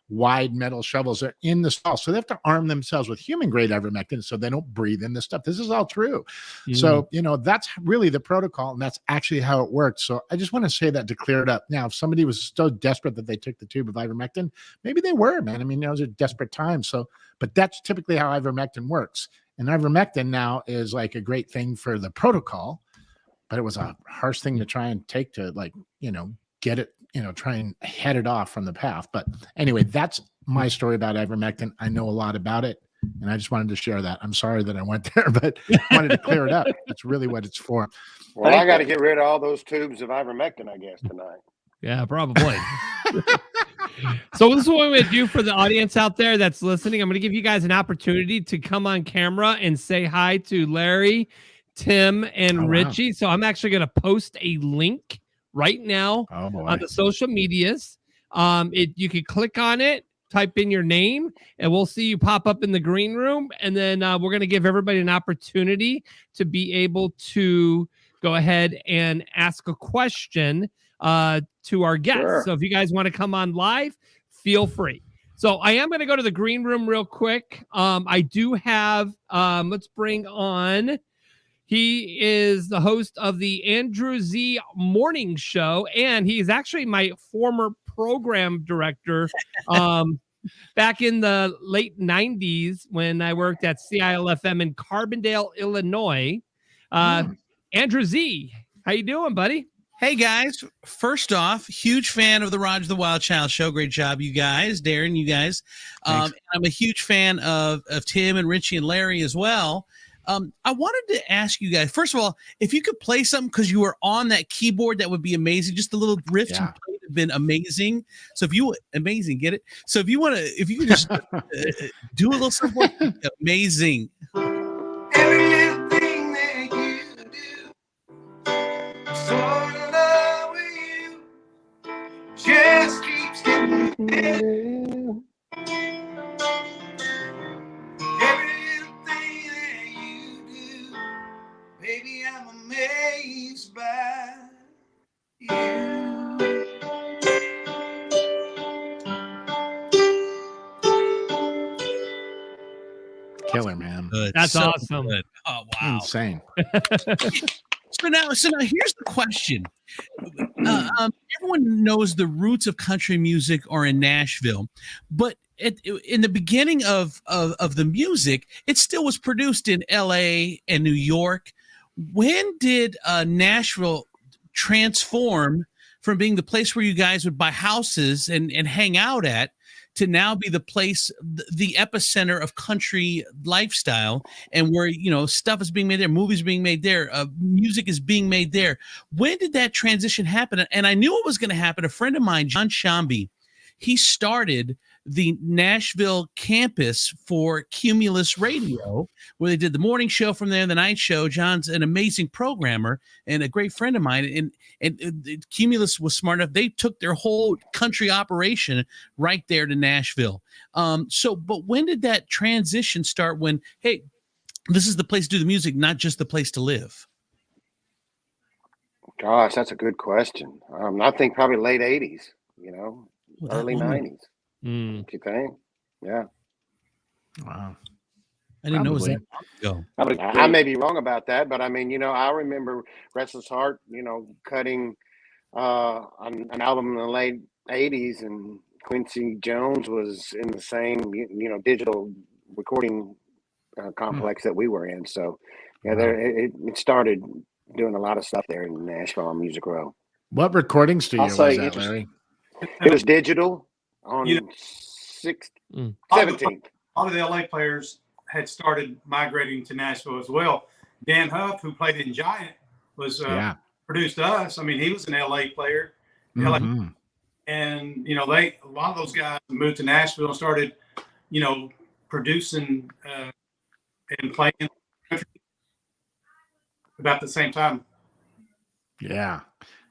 wide metal shovels. Are in the stall. So they have to arm themselves with human grade ivermectin so they don't breathe in this stuff. This is all true. So, that's really the protocol, and that's actually how it works. So I just want to say that to clear it up. Now, if somebody was so desperate that they took the tube of ivermectin, maybe they were, man. I mean, those are desperate times. So, but that's typically how ivermectin works. And ivermectin now is like a great thing for the protocol, but it was a harsh thing to try and take to get it, try and head it off from the path. But anyway, that's my story about ivermectin. I know a lot about it, and I just wanted to share that. I'm sorry that I went there, but I wanted to clear it up. That's really what it's for.
Well, I got to get rid of all those tubes of ivermectin, I guess, tonight.
Yeah, probably. So this is what I'm going to do for the audience out there that's listening. I'm going to give you guys an opportunity to come on camera and say hi to Larry, Tim, and Richie. So I'm actually going to post a link right now on the social medias. You can click on it, type in your name, and we'll see you pop up in the green room. And then we're going to give everybody an opportunity to be able to go ahead and ask a question to our guests. Sure. So if you guys want to come on live, feel free. So I am going to go to the green room real quick. I do have, let's bring on, he is the host of the Andrew Z Morning Show, and he's actually my former program director back in the late 90s when I worked at CILFM in Carbondale, Illinois. Andrew Z, how you doing, buddy?
Hey, guys. First off, huge fan of the Roger the Wild Child show. Great job, you guys. Darren, you guys. I'm a huge fan of Tim and Richie and Larry as well. I wanted to ask you guys, first of all, if you could play something because you were on that keyboard, that would be amazing. Just the little riffs you played have been amazing. So if you amazing, get it? So if you want to, if you could just do a little something, amazing.
Every little thing that you do, so in love with you, just keeps getting better. Every little thing that you do, baby, I'm amazed by you.
Killer, man.
Good.
That's
So
awesome.
good. Oh, wow.
Insane.
So now here's the question. Everyone knows the roots of country music are in Nashville, but in the beginning of the music, it still was produced in LA and New York. When did Nashville transform from being the place where you guys would buy houses and hang out at to now be the place, the epicenter of country lifestyle, and where, stuff is being made there, movies are being made there, music is being made there? When did that transition happen? And I knew it was going to happen. A friend of mine, John Shambi, he started the Nashville campus for Cumulus Radio, where they did the morning show from there, the night show. John's an amazing programmer and a great friend of mine. And Cumulus was smart enough. They took their whole country operation right there to Nashville. But when did that transition start when, hey, this is the place to do the music, not just the place to live?
Gosh, that's a good question. I think probably late 80s, early 90s. What you think? Yeah.
Wow.
I didn't know it was that long ago.
I may be wrong about that, but I mean, I remember Restless Heart, cutting an album in the late 80s, and Quincy Jones was in the same, digital recording complex that we were in. So, yeah, it started doing a lot of stuff there in Nashville on Music Row.
What recording studio was that, Larry?
It was digital. On 17th.
A lot of the LA players had started migrating to Nashville as well. Dan Huff, who played in Giant, was produced us. I mean, he was an LA player.
Mm-hmm.
And, a lot of those guys moved to Nashville and started, producing and playing about the same time.
Yeah.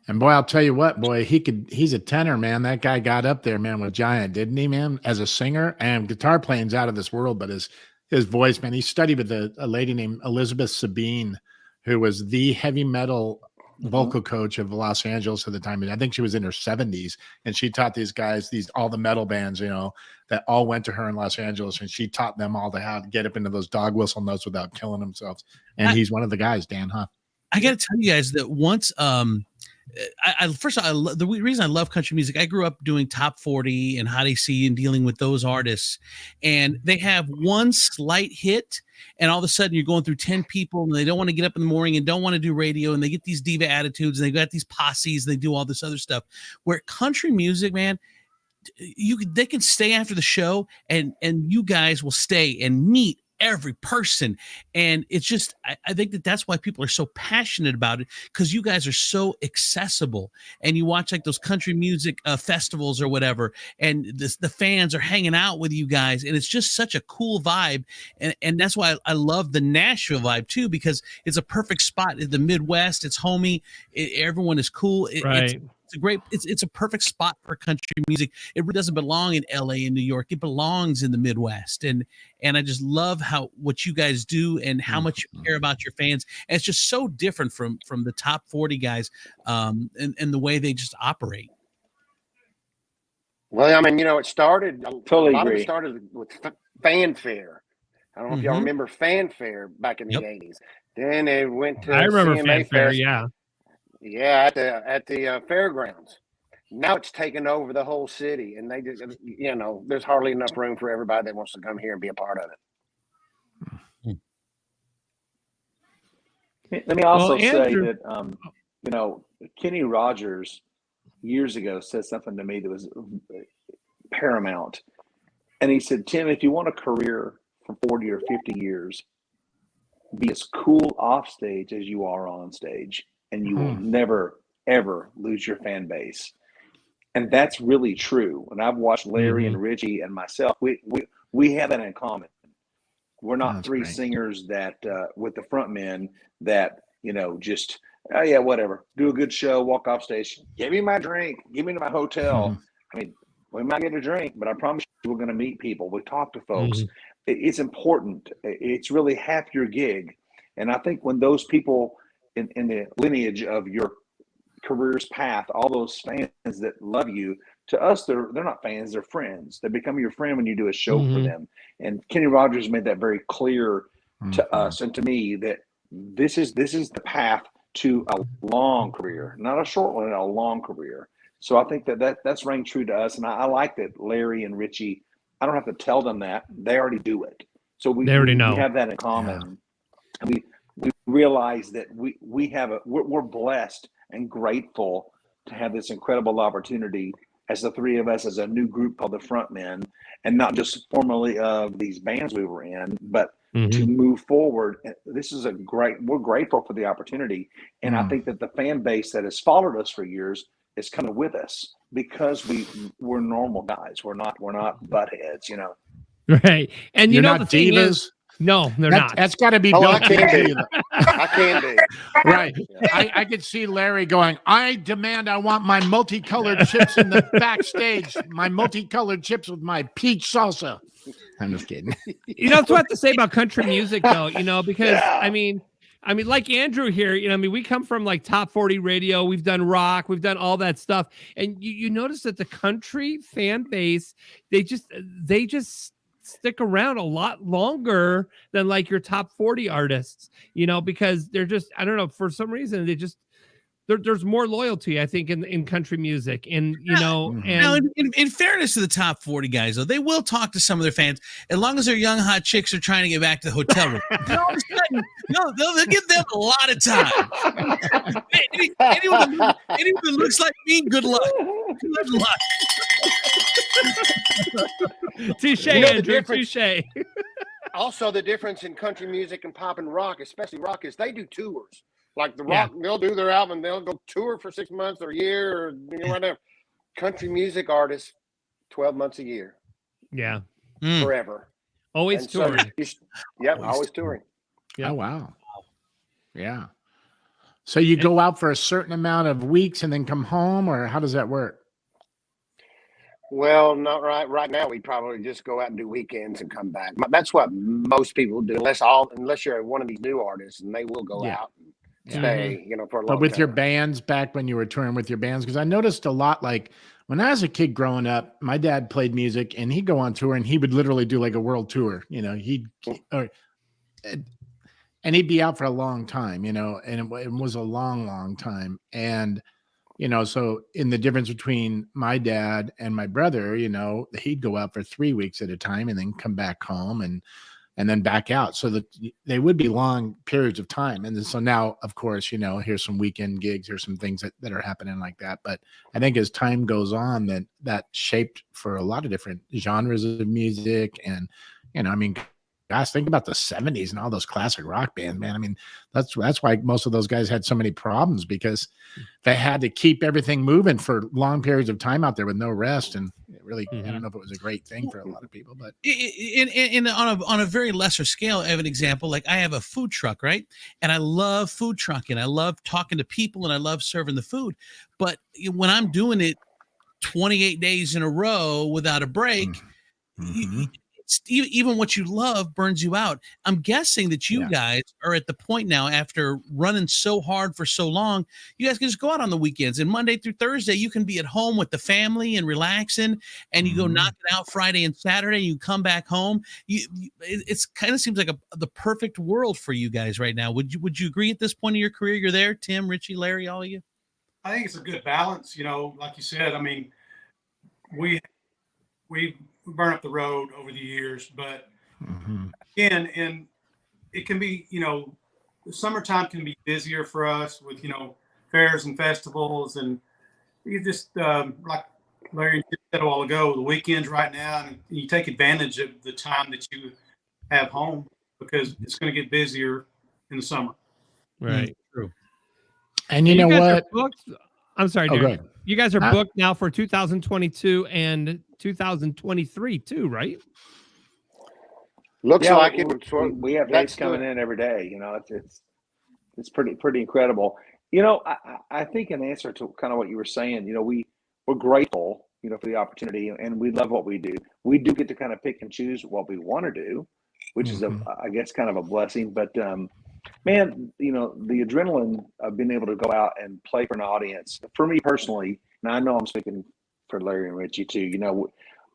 And boy, I'll tell you what, boy, he's a tenor, man. That guy got up there, man, with Giant, didn't he, man? As a singer, and guitar playing's out of this world, but his his voice, man. He studied with a lady named Elizabeth Sabine, who was the heavy metal vocal coach of Los Angeles at the time. And I think she was in her 70s, and she taught these guys, all the metal bands, that all went to her in Los Angeles, and she taught them all how to get up into those dog whistle notes without killing themselves. And he's one of the guys, Dan, huh?
I got to tell you guys that once, first of all, the reason I love country music, I grew up doing top 40 and how they see and dealing with those artists, and they have one slight hit, and all of a sudden you're going through 10 people, and they don't want to get up in the morning and don't want to do radio, and they get these diva attitudes, and they got these posses, and they do all this other stuff. Where country music, man, they can stay after the show, and you guys will stay and meet every person, and it's just I think that's why people are so passionate about it, because you guys are so accessible, and you watch like those country music festivals or whatever, and the fans are hanging out with you guys, and it's just such a cool vibe, and that's why I love the Nashville vibe too, because it's a perfect spot in the Midwest. It's homey, everyone is cool,
right.
It's a perfect spot for country music. It really doesn't belong in LA and New York. It belongs in the Midwest. And I just love what you guys do and how much you care about your fans. And it's just so different from the top 40 guys, and the way they just operate.
Well, I mean, it started,
Totally
a lot
agree.
of it started with fanfare. I don't know if y'all remember fanfare back in the 80s. Then it went to
I remember
CMA
fanfare,
Fest.
yeah.
Yeah, at the fairgrounds. Now it's taken over the whole city, and they just, there's hardly enough room for everybody that wants to come here and be a part of it.
Let me also say
Andrew-
that, Kenny Rogers years ago said something to me that was paramount. And he said, Tim, if you want a career for 40 or 50 years, be as cool off stage as you are on stage, and you will never, ever lose your fan base. And that's really true. And I've watched Larry and Richie and myself. We have that in common. We're not three singers that with the frontmen that, just, oh yeah, whatever. Do a good show, walk off stage. Give me my drink. Give me to my hotel. I mean, we might get a drink, but I promise you we're going to meet people. We talk to folks. It's important. It's really half your gig. And I think when those people in the lineage of your career's path, all those fans that love you, to us, they're not fans, they're friends. They become your friend when you do a show for them. And Kenny Rogers made that very clear to us and to me that this is the path to a long career, not a short one, a long career. So I think that's rang true to us. And I like that Larry and Richie, I don't have to tell them that. They already do it. So they already know. We have that in common. Yeah. And we realize that we're blessed and grateful to have this incredible opportunity as the three of us, as a new group called the Frontmen, and not just formally of these bands we were in, but to move forward. We're grateful for the opportunity. And I think that the fan base that has followed us for years is kind of with us because we're normal guys. We're not butt heads,
Right. And
You're
the
not
thing
divas?
is, no, they're not.
That's got to be
Oh,
built
I can
into
be. I can be.
Right. I could see Larry going, I want my multicolored chips in the backstage, my multicolored chips with my peach salsa. I'm just kidding.
That's what I have to say about country music, though, because I mean, like Andrew here, we come from like top 40 radio. We've done rock. We've done all that stuff. And you notice that the country fan base, they just stick around a lot longer than like your top 40 artists, because they're just, I don't know, for some reason, they just, there's more loyalty, I think, in country music. And, and
now, in fairness to the top 40 guys, though, they will talk to some of their fans as long as their young hot chicks are trying to get back to the hotel room. They'll give them a lot of time. Anyone that looks like me, good luck. Good luck.
Touche, Andrew, touche.
Also, the difference in country music and pop and rock, especially rock, is they do tours. Like the rock, they'll do their album, they'll go tour for 6 months or a year or whatever. Country music artists, 12 months a year.
Yeah.
Forever.
Always touring.
Always touring.
Yeah. Oh, wow. Yeah. So you go out for a certain amount of weeks and then come home, or how does that work?
Well, not right now. We probably just go out and do weekends and come back. That's what most people do, unless you're one of these new artists, and they will go out and stay, for a long
But with
time.
your bands back when you were touring with your bands, because I noticed a lot, like when I was a kid growing up, my dad played music and he'd go on tour and he would literally do like a world tour, and he'd be out for a long time, and it was a long, long time. And, so in the difference between my dad and my brother, he'd go out for 3 weeks at a time and then come back home and then back out. So that they would be long periods of time. And so now, of course, here's some weekend gigs, here's some things that are happening like that. But I think as time goes on, that shaped for a lot of different genres of music. And, gosh, think about the 70s and all those classic rock bands, man. I mean, that's why most of those guys had so many problems, because they had to keep everything moving for long periods of time out there with no rest. And it really, I don't know if it was a great thing for a lot of people, but
on a very lesser scale, I have an example. Like I have a food truck, right? And I love food trucking. I love talking to people and I love serving the food. But when I'm doing it 28 days in a row without a break, even what you love burns you out. I'm guessing that you guys are at the point now, after running so hard for so long, you guys can just go out on the weekends, and Monday through Thursday you can be at home with the family and relaxing, and you go knock it out Friday and Saturday, you come back home. It's kind of seems like the perfect world for you guys right now. Would you agree at this point in your career? You're there, Tim, Richie, Larry, all of you?
I think it's a good balance, like you said. I mean, we burn up the road over the years, but again, and it can be, the summertime can be busier for us with, fairs and festivals, and you just, like Larry said a while ago, the weekends right now, and you take advantage of the time that you have home, because it's going to get busier in the summer.
Right.
True.
And you know what?
I'm sorry,
go
Darren.
ahead.
You guys are booked now for 2022 and 2023 too, right?
Looks like it.
We have dates coming in every day. It's pretty incredible. I think in answer to kind of what you were saying, we're grateful, for the opportunity, and we love what we do. We do get to kind of pick and choose what we want to do, which is I guess kind of a blessing. But man, the adrenaline of being able to go out and play for an audience, for me personally, and I know I'm speaking for Larry and Richie too,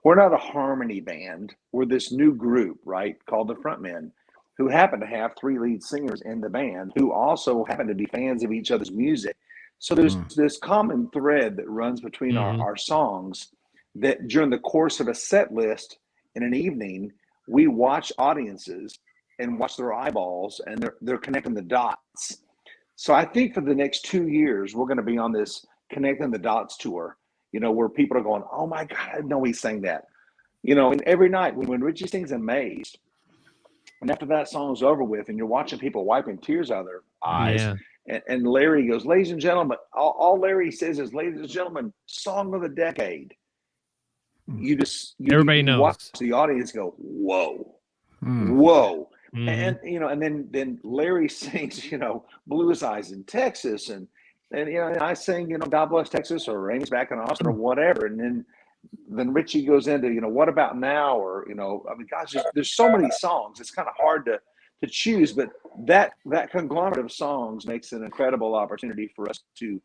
we're not a harmony band. We're this new group, right, called the Frontmen, who happen to have 3 lead singers in the band who also happen to be fans of each other's music. So there's this common thread that runs between our songs, that during the course of a set list in an evening, we watch audiences and watch their eyeballs, and they're connecting the dots. So I think for the next 2 years, we're going to be on this Connecting the Dots tour, where people are going, oh my God, I didn't know he sang that. And every night when Richie sings Amazed, and after that song's over with, and you're watching people wiping tears out of their eyes, and Larry goes, ladies and gentlemen, all Larry says is, ladies and gentlemen, song of the decade.
Everybody knows.
Watch the audience go, whoa, whoa. And then Larry sings, Blue as Eyes in Texas, and I sing, God Bless Texas, or Rain's Back in Austin, or whatever. And then Richie goes into, What About Now, or gosh, there's so many songs. It's kind of hard to choose, but that conglomerate of songs makes an incredible opportunity for us to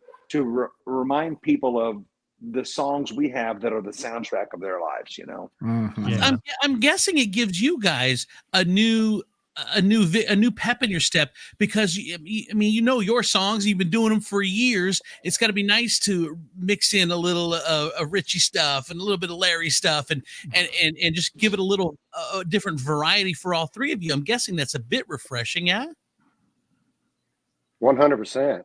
remind people of the songs we have that are the soundtrack of their lives.
I'm guessing it gives you guys a new pep in your step, because your songs, you've been doing them for years. It's got to be nice to mix in a little of Richie stuff and a little bit of Larry stuff, and just give it a little different variety for all 3 of you. I'm guessing that's a bit refreshing.
100%.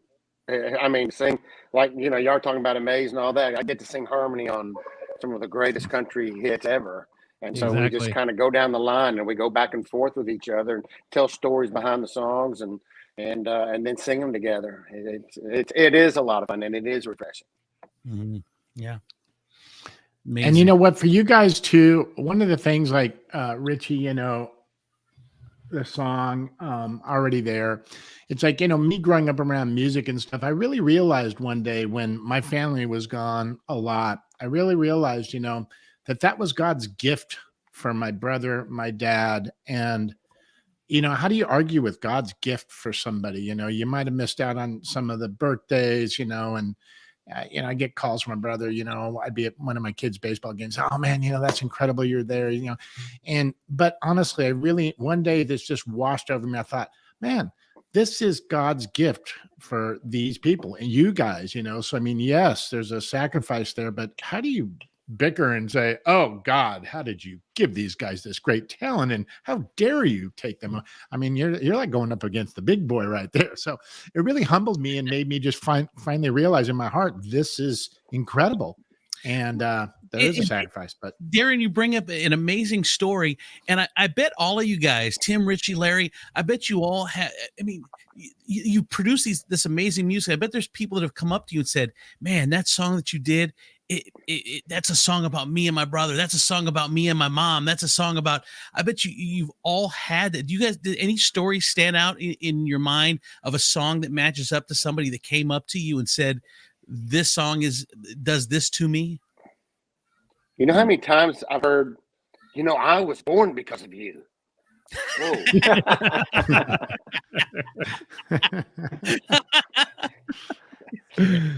I mean, sing like, y'all talking about Amaze and all that. I get to sing harmony on some of the greatest country hits ever. And so we just kind of go down the line, and we go back and forth with each other and tell stories behind the songs, and then sing them together. It is a lot of fun, and it is refreshing.
Yeah.
Amazing. And you know what, for you guys too, one of the things like Richie, the song Already There, it's like, me growing up around music and stuff, I really realized one day when my family was gone a lot, I really realized, that was God's gift for my brother, my dad. And, how do you argue with God's gift for somebody? You might have missed out on some of the birthdays, and I get calls from my brother, I'd be at one of my kids' baseball games. Oh man, that's incredible. You're there, but honestly, one day this just washed over me. I thought, man, this is God's gift for these people and you guys, so, yes, there's a sacrifice there, but how do you bicker and say, oh God, how did you give these guys this great talent? And how dare you take them? You're like going up against the big boy right there. So it really humbled me and made me just finally realize in my heart, this is incredible. And there is a sacrifice, but
Darren, you bring up an amazing story. And I bet all of you guys, Tim, Richie, Larry, I bet you all have, you produce this amazing music. I bet there's people that have come up to you and said, man, that song that you did, that's a song about me and my brother. That's a song about me and my mom. That's a song about, I bet you've all had that. Do you guys, did any stories stand out in your mind of a song that matches up to somebody that came up to you and said, this song does this to me?
You know how many times I've heard, I was born because of you. Whoa.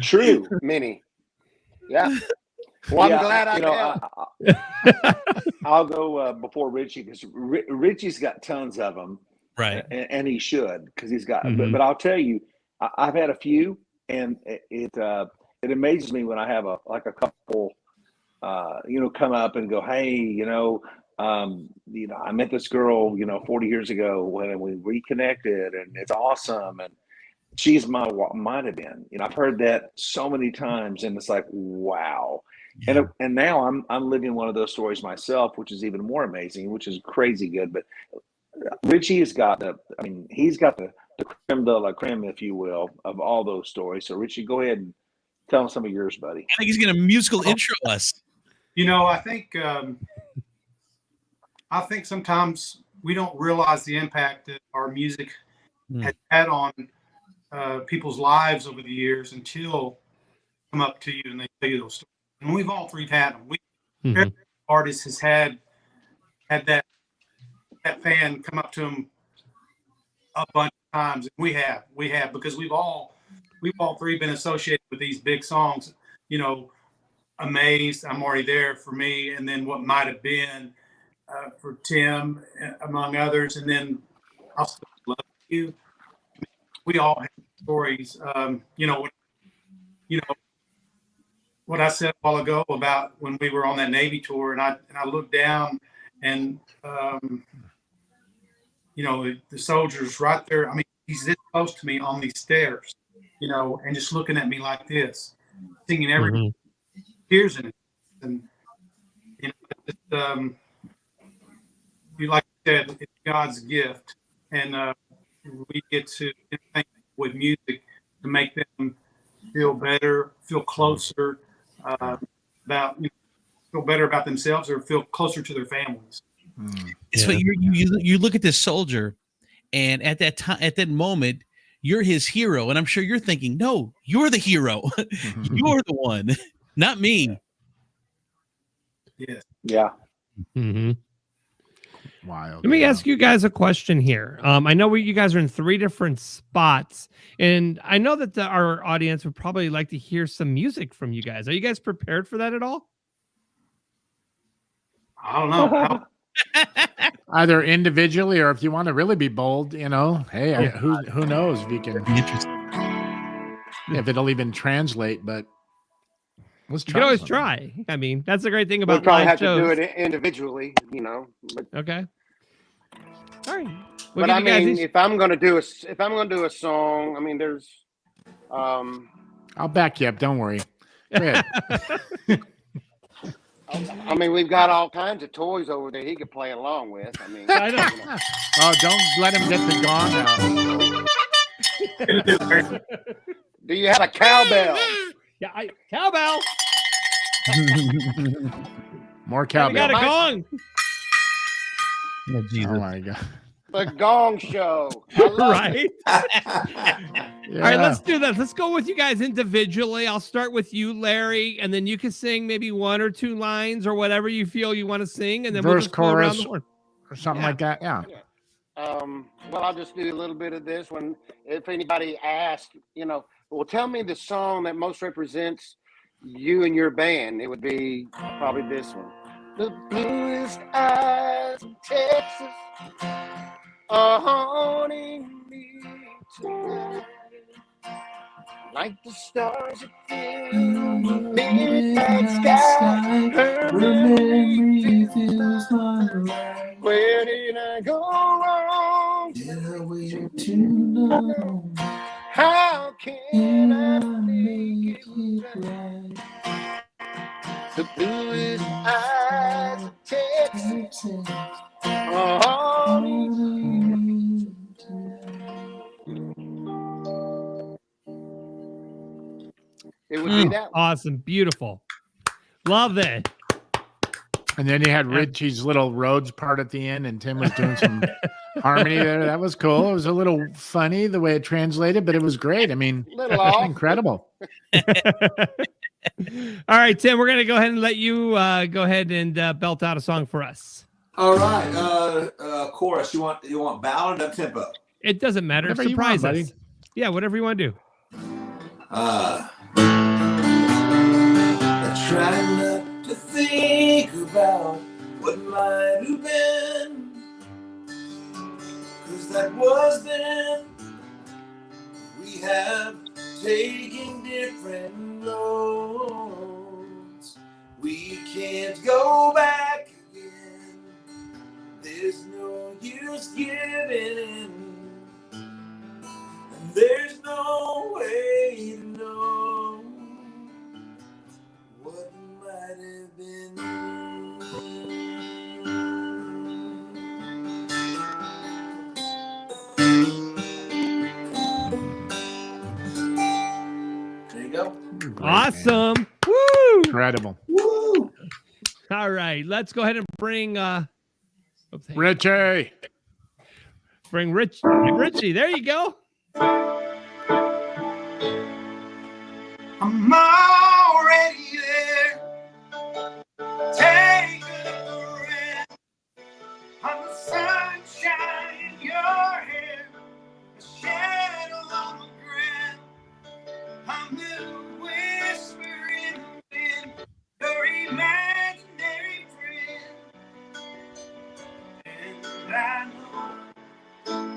True, many. Yeah. Well, I'm glad
I'll go before Richie because Richie's got tons of them,
right?
And he should because he's got. But I'll tell you, I've had a few, and it amazes me when I have a couple, come up and go, hey, I met this girl, 40 years ago when we reconnected, and it's awesome, and she's might have been. I've heard that so many times, and it's like, wow. Yeah. And now I'm living one of those stories myself, which is even more amazing, which is crazy good. But Richie has got he's got the creme de la creme, if you will, of all those stories. So Richie, go ahead and tell him some of yours, buddy.
I think he's going to musical intro us.
I think sometimes we don't realize the impact that our music has had on people's lives over the years until they come up to you and they tell you those stories. And we've all three had them. Every artist has had that fan come up to them a bunch of times. And we have because we've all three been associated with these big songs. Amazed, I'm Already There for me, and then What Might Have Been for Tim, among others, and then I'll Still Love You. We all have stories. What I said a while ago about when we were on that Navy tour, and I looked down, and the soldiers right there. He's this close to me on these stairs, and just looking at me like this, singing everything, tears in it, and like you said, it's God's gift, and we get to think with music to make them feel better, feel closer feel better about themselves, or feel closer to their families.
So you look at this soldier, and at that time, at that moment, you're his hero, and I'm sure you're thinking, no, you're the hero. You're the one, not me.
Yes.
Yeah.
Wild.
Let me ask you guys a question here. I know you guys are in 3 different spots, and I know that our audience would probably like to hear some music from you guys. Are you guys prepared for that at all?
I don't know.
Either individually or if you want to really be bold, hey, who knows if you can, if it'll even translate, but let's try.
You can always try. That's the great thing about
we'll probably
live
have
shows.
to do it individually, But,
okay. All right.
But if I'm going to do a song, there's.
I'll back you up. Don't worry. Go ahead.
We've got all kinds of toys over there he could play along with.
I know.
Oh, don't let him get the gong out.
Do you have a cowbell?
Yeah, cowbell.
More cowbell.
We got a gong.
Oh, Jesus.
Oh my God.
The Gong Show. I love
right. All right, let's do this. Let's go with you guys individually. I'll start with you, Larry, and then you can sing maybe 1 or 2 lines or whatever you feel you want to sing, and then we'll
verse,
just go around
chorus,
the horn.
or something like that. Yeah.
Well, I'll just do a little bit of this one. If anybody asks, well, tell me the song that most represents you and your band. It would be probably this one. The bluest eyes of Texas are haunting me tonight, like the stars that fill the midnight sky. Her memory fills my life. Where did I go wrong? Did I wait too long? How can I make it right? The bluest eyes of Texas are haunting me tonight. It would be that one.
Awesome. Beautiful. Love it.
And then you had Richie's little Rhodes part at the end, and Tim was doing some harmony there. That was cool. It was a little funny the way it translated, but it was great. I mean, incredible.
All right, Tim, we're going to go ahead and let you go ahead and belt out a song for us.
All right. Chorus. You want ballad or up tempo?
It doesn't matter.
Whatever you
Surprise
want,
us.
buddy.
Yeah, whatever you want to do.
I try not to think about what might have been, 'cause that was then. We have taken different roads. We can't go back again. There's no use giving in. And there's no way to know what might have been. There you go.
Awesome.
Man.
Woo!
Incredible.
Woo!
All right, let's go ahead and bring
Richie.
Bring Richie. There you go.
I'm already there. Take a breath on the sunshine in your hair, the shadow on the ground. I'm the whisper in the wind, your imaginary friend. And I know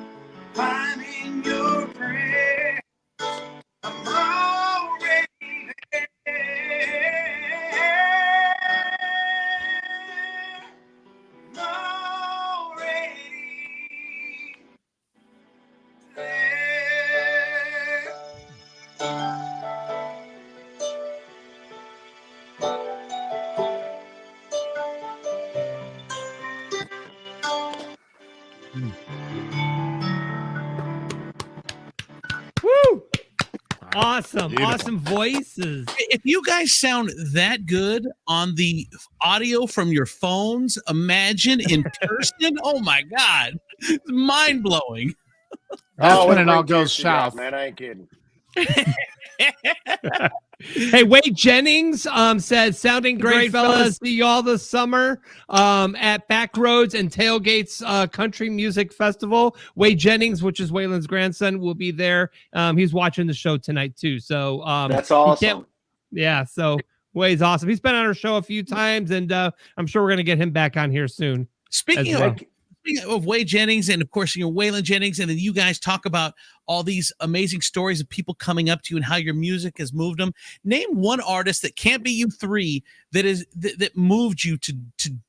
I'm in your prayer. I'm already there. I'm already there.
Woo! Awesome.
Beautiful.
Awesome voices.
If you guys sound that good on the audio from your phones, imagine in person. Oh my God. It's mind blowing.
That's when it all
Great
goes
juice you got,
south.
man. I ain't kidding.
Hey, Wade Jennings says, sounding great, fellas. See y'all this summer at Backroads and Tailgates Country Music Festival. Wade Jennings, which is Waylon's grandson, will be there. He's watching the show tonight, too. So
That's awesome.
Yeah, so Wade's awesome. He's been on our show a few times, and I'm sure we're going to get him back on here soon.
Speaking
as well.
of Wade Jennings, and of course, Waylon Jennings, and then you guys talk about all these amazing stories of people coming up to you and how your music has moved them. Name one artist that can't be you three that moved you to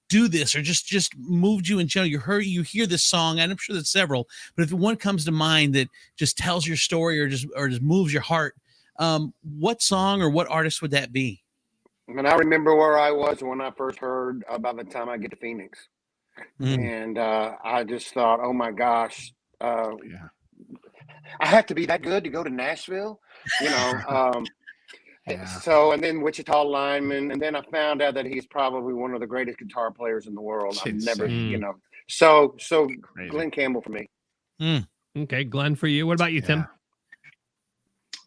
do this, or just moved you in general. You hear this song, and I'm sure there's several, but if one comes to mind that just tells your story or just moves your heart, what song or what artist would that be?
I mean, I remember where I was when I first heard by the time I get to Phoenix. And I just thought, oh my gosh, I have to be that good to go to Nashville, So, and then Wichita Lineman, and then I found out that he's probably one of the greatest guitar players in the world. I've never, so
crazy.
Glenn Campbell for me.
Okay, Glenn for you. What about you, Tim?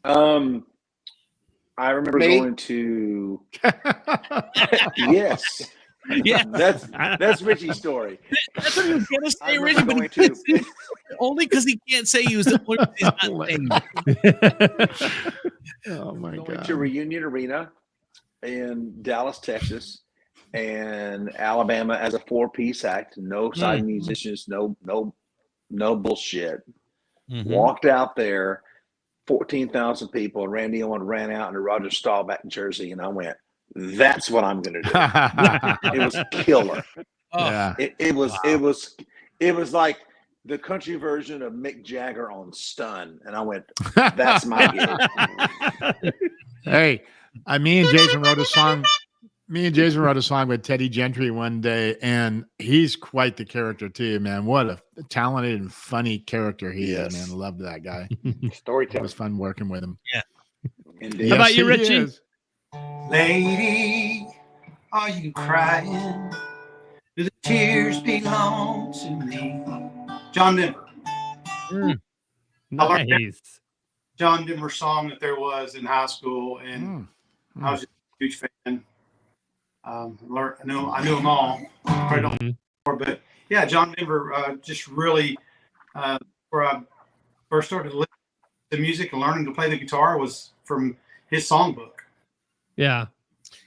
I remember
Me?
going to. Yes.
Yeah,
That's Richie's story.
that's what he was gonna
I
say,
remember
Richie, but
going
he
to.
only because he can't say he was the only he's not saying.
Oh my
Going
god.
to Reunion Arena in Dallas, Texas, and Alabama as a 4-piece act. No side musicians. No bullshit. Walked out there. 14,000 people. Randy Owen ran out in a Roger Staubach jersey, and I went, "That's what I'm going to do." It was killer.
Yeah.
It was like the country version of Mick Jagger on Stun, and I went, "That's my gig."
Hey, me and Jason wrote a song. Me and Jason wrote a song with Teddy Gentry one day, and he's quite the character too, man. What a talented and funny character he is, man. Loved that guy.
Storyteller.
It was fun working with him.
Yeah.
How about you, Richie?
Lady, are you crying? Do the tears belong to me? John Denver.
Nice.
John Denver song that there was in high school, and I was just a huge fan. I knew them all. Probably don't but yeah, John Denver just really where I first started listening to music and learning to play the guitar was from his songbook.
Yeah.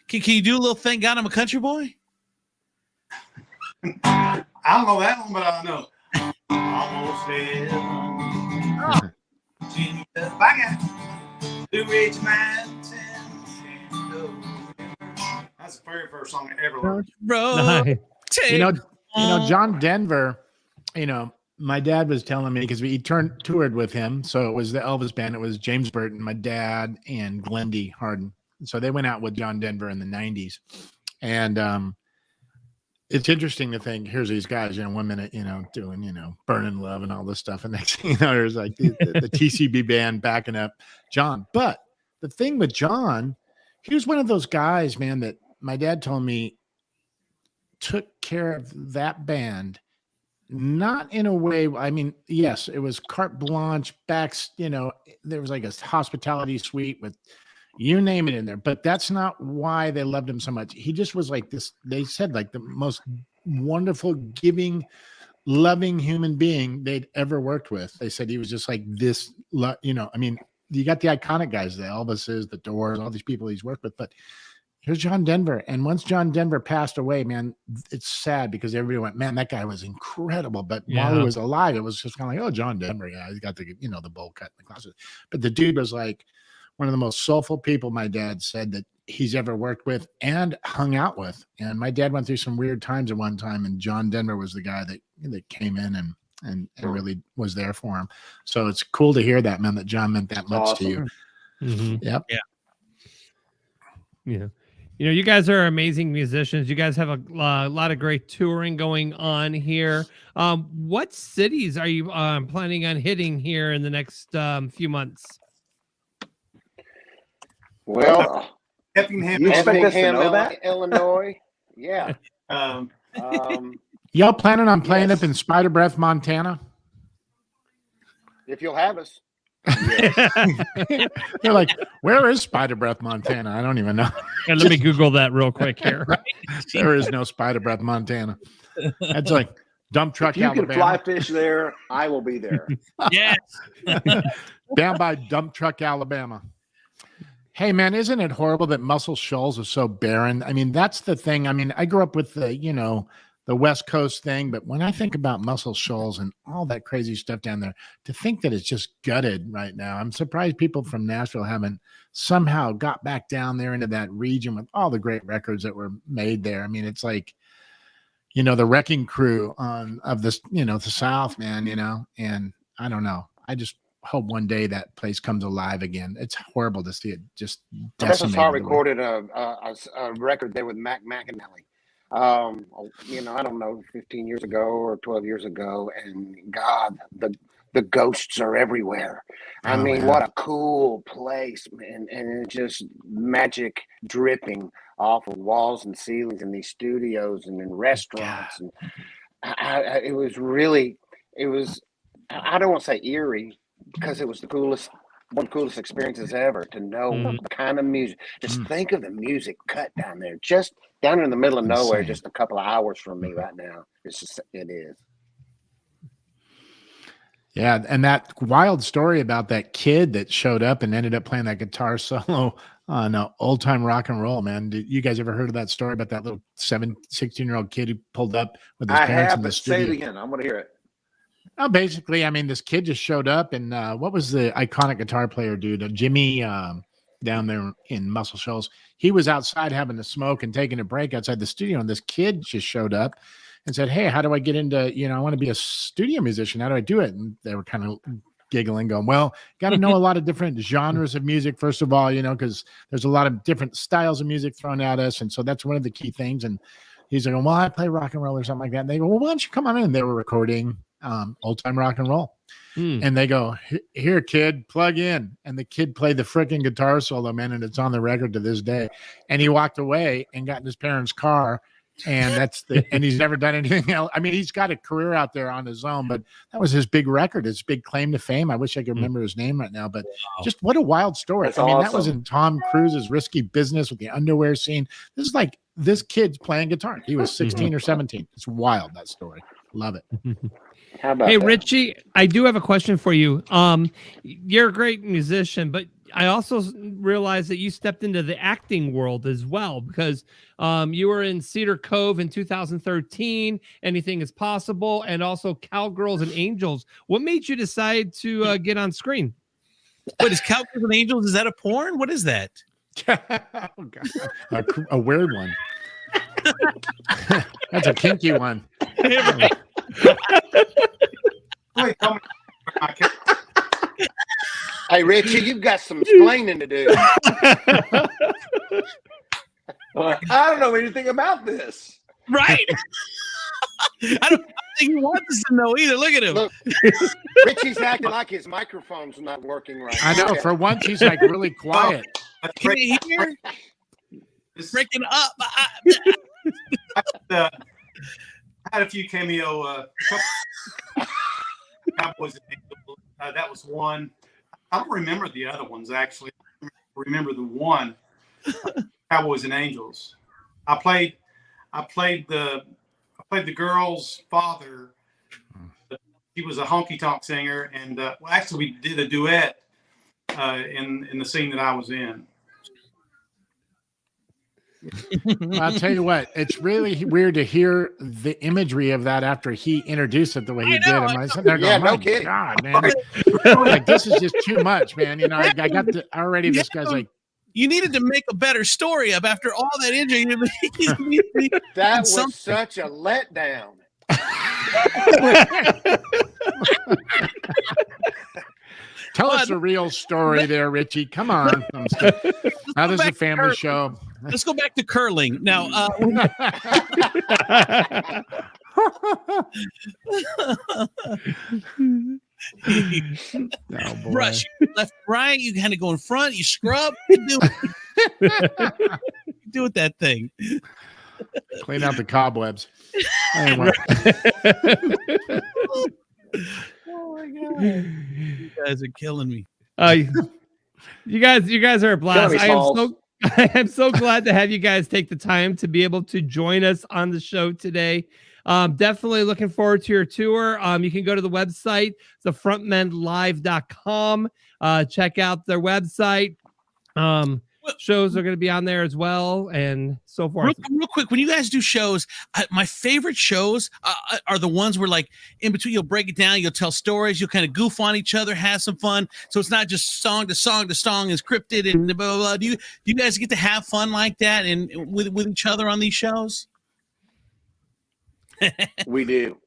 Can you do a little "Thank God I'm a Country Boy"?
I don't know that one, but I know. Almost heaven. I got the rich mountains. That's the very first song I ever learned.
Nice. You know, John Denver, my dad was telling me because we toured with him. So it was the Elvis band. It was James Burton, my dad, and Glendy Harden. So they went out with John Denver in the 90s. And it's interesting to think, here's these guys, 1 minute, doing, Burning Love and all this stuff. And next thing you know, there's like the TCB band backing up John. But the thing with John, he was one of those guys, man, that my dad told me took care of that band, not in a way. I mean, yes, it was carte blanche backs, there was like a hospitality suite with you name it in there, but that's not why they loved him so much. He just was like this. They said like the most wonderful, giving, loving human being they'd ever worked with. They said he was just like this, I mean, you got the iconic guys, the Elvises, the Doors, all these people he's worked with, but here's John Denver. And once John Denver passed away, man, it's sad because everybody went, man, that guy was incredible. But while he was alive, it was just kind of like, oh, John Denver. Yeah, he's got the, the bowl cut in the closet. But the dude was like one of the most soulful people my dad said that he's ever worked with and hung out with. And my dad went through some weird times at one time, and John Denver was the guy that came in and really was there for him. So it's cool to hear that, man, that John meant that much to you.
Mm-hmm.
Yep.
Yeah. You guys are amazing musicians. You guys have a lot of great touring going on here. What cities are you planning on hitting here in the next few months?
Well,
you expect us to know that?
Illinois. Yeah.
Y'all planning on playing up in Spider Breath, Montana?
If you'll have us.
They're like, where is Spider Breath, Montana? I don't even know.
And let me Google that real quick here.
There is no Spider Breath, Montana. That's like dump truck,
if you
Alabama.
can fly fish there, I will be there.
Yes.
Down by dump truck, Alabama. Hey, man, isn't it horrible that Muscle Shoals is so barren? I mean, that's the thing. I mean, I grew up with the West Coast thing, but when I think about Muscle Shoals and all that crazy stuff down there, to think that it's just gutted right now, I'm surprised people from Nashville haven't somehow got back down there into that region with all the great records that were made there. I mean, it's like, the Wrecking Crew of this, the South, man, and I don't know. I just hope one day that place comes alive again. It's horrible to see it just decimated.
Restless Heart recorded a record there with Mac McAnally. I don't know, 15 years ago or 12 years ago, and God, the ghosts are everywhere. I mean, what a cool place, man, and just magic dripping off of walls and ceilings in these studios and in restaurants, and it was I don't want to say eerie, because it was the coolest one of the coolest experiences ever to know the kind of music. Just think of the music cut down there, just down in the middle of nowhere,
Insane.
just a couple of hours from me right now. It is.
Yeah, and that wild story about that kid that showed up and ended up playing that guitar solo on old time rock and roll, man. Did you guys ever heard of that story about that little 16-year-old kid who pulled up with his parents in the studio?
Say it again. I want to hear it.
Oh, basically, I mean, this kid just showed up, and what was the iconic guitar player dude? Jimmy down there in Muscle Shoals. He was outside having a smoke and taking a break outside the studio, and this kid just showed up and said, "Hey, how do I get into, I want to be a studio musician. How do I do it?" And they were kind of giggling, going, "Well, got to know a lot of different genres of music, first of all, because there's a lot of different styles of music thrown at us. And so that's one of the key things." And he's like, "Well, I play rock and roll or something like that." And they go, "Well, why don't you come on in?" They were recording old time rock and roll. And they go, "Here, kid, plug in." And the kid played the freaking guitar solo, man. And it's on the record to this day. And he walked away and got in his parents' car. And and he's never done anything else. I mean, he's got a career out there on his own, but that was his big record, his big claim to fame. I wish I could remember his name right now, but just what a wild story.
That's
awesome. That
awesome.
was in Tom Cruise's Risky Business with the underwear scene. This is like this kid's playing guitar. He was 16 or 17. It's wild, that story. Love it.
How about
Hey,
that?
Richie, I do have a question for you. You're a great musician, but I also realized that you stepped into the acting world as well, because you were in Cedar Cove in 2013, Anything is Possible, and also Cowgirls and Angels. What made you decide to get on screen?
What is Cowgirls and Angels? Is that a porn? What is that?
Oh, God. A weird one. That's a kinky one.
Hey, Richie, you've got some explaining to do.
I don't know anything about this.
Right? I don't think he wants us to know either. Look at him.
Look, Richie's acting like his microphone's not working right.
I know. For once, he's like really quiet.
Can you hear? Breaking up.
I had a few cameo Cowboys and Angels. That was one. I don't remember the other ones actually. I remember the one, Cowboys and Angels. I played the girl's father. He was a honky tonk singer, and well, actually we did a duet in the scene that I was in.
I'll tell you what, it's really weird to hear the imagery of that after he introduced it the way he did. I'm sitting there going, "My God, man, like this is just too much, man." I got already. This guy's like,
you needed to make a better story up after all that injury.
That was such a letdown.
Tell us a real story there, Richie. Come on. Now this is a family show.
Let's go back to curling. Now, brush left, right. You kind of go in front. You scrub. You do with that thing.
Clean out the cobwebs. Anyway.
Oh my God! You guys are killing me.
You guys are a blast. I am so glad to have you guys take the time to be able to join us on the show today. Definitely looking forward to your tour. You can go to the website, thefrontmenlive.com. Check out their website. Shows are going to be on there as well, and so forth.
Real quick, when you guys do shows, my favorite shows are the ones where, like, in between, you'll break it down, you'll tell stories, you'll kind of goof on each other, have some fun. So it's not just song to song to song is scripted and blah, blah, blah. Do you guys get to have fun like that and with each other on these shows?
We do.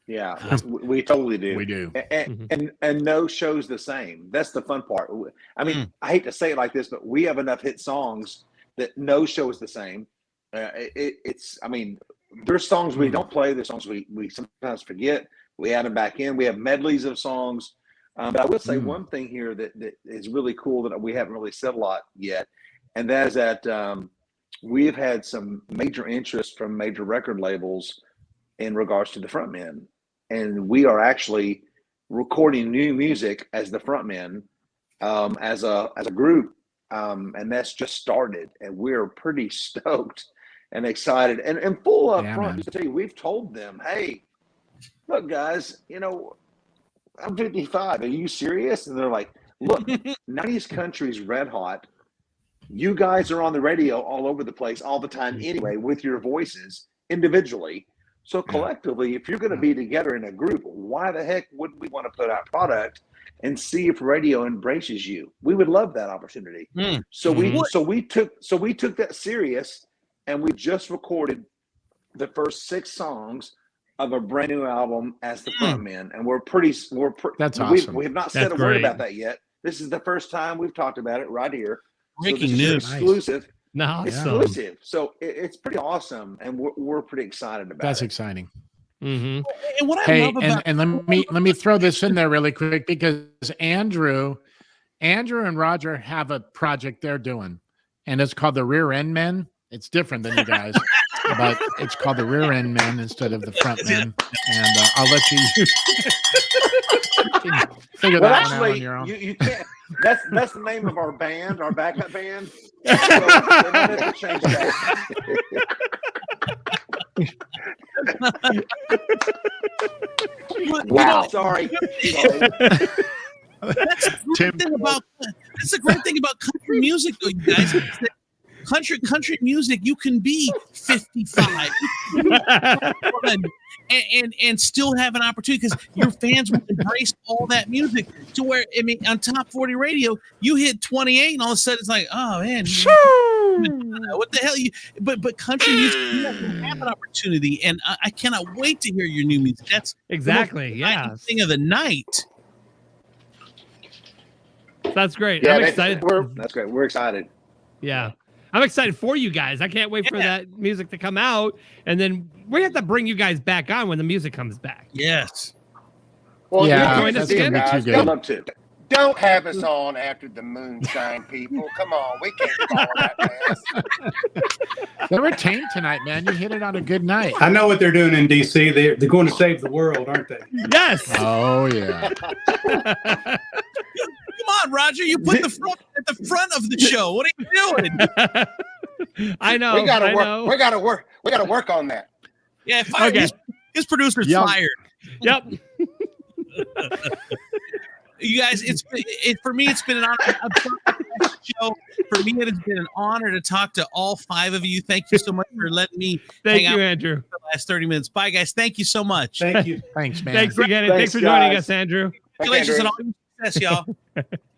Yeah, we totally do.
We do.
And no show's the same. That's the fun part. I mean, I hate to say it like this, but we have enough hit songs that no show is the same. I mean, there's songs we don't play. There's songs we sometimes forget. We add them back in. We have medleys of songs. But I will say one thing here that is really cool that we haven't really said a lot yet, and that is that we have had some major interest from major record labels in regards to the Frontmen. And we are actually recording new music as the Frontmen as a group, and that's just started, and we're pretty stoked and excited and full up front. Just to tell you, we've told them, hey, look, guys, I'm 55. Are you serious? And they're like, look, 90s country's red hot. You guys are on the radio all over the place all the time anyway with your voices individually. So collectively, if you're going to be together in a group, why the heck wouldn't we want to put out product and see if radio embraces you? We would love that opportunity. So we took that serious, and we just recorded the first 6 songs of a brand new album as the Frontmen, and that's awesome. We have not said a word about that yet. This is the first time we've talked about it right here.
Breaking news.
Exclusive.
No,
exclusive. So it's pretty awesome, and we're pretty excited about it.
That's exciting.
And what I love about
and let me throw this in there really quick, because Andrew and Roger have a project they're doing, and it's called the Rear End Men. It's different than you guys, but it's called the Rear End Men instead of the Front Men. And I'll let you figure that one out on your own.
You can't. That's the name of our band, our backup band. So we're gonna have to change that. Wow. Sorry.
That's the great thing about country music, though, you guys. Country music, you can be 55 and still have an opportunity, because your fans will embrace all that music to where, I mean, on top 40 radio, you hit 28 and all of a sudden it's like, oh man, what the hell? But country music, you have an opportunity, and I cannot wait to hear your new music. That's
exactly
the thing of the night.
That's great.
Yeah,
I'm excited.
That's great. We're excited.
Yeah. I'm excited for you guys. I can't wait for that music to come out, and then we have to bring you guys back on when the music comes back.
Yes.
Well,
yeah,
join us again.
Guys.
I'd love to. Don't have us on after the moonshine, people. Come on, we can't follow that fast.
They were tame tonight, man. You hit it on a good night.
I know what they're doing in D.C. They're going to save the world, aren't they?
Yes.
Oh yeah.
Come on, Roger. You put the front at the front of the show. What are you doing?
I know.
We gotta work. We gotta work on that.
Yeah, his producer's fired.
Yep.
You guys, for me, it's been an honor. Show. For me, it has been an honor to talk to all 5 of you. Thank you so much for letting me hang out
Andrew.
For the last 30 minutes. Bye, guys. Thank you so much.
Thank you.
Thanks, man.
Thanks again. Thanks for joining us, Andrew.
Congratulations on all your success, y'all.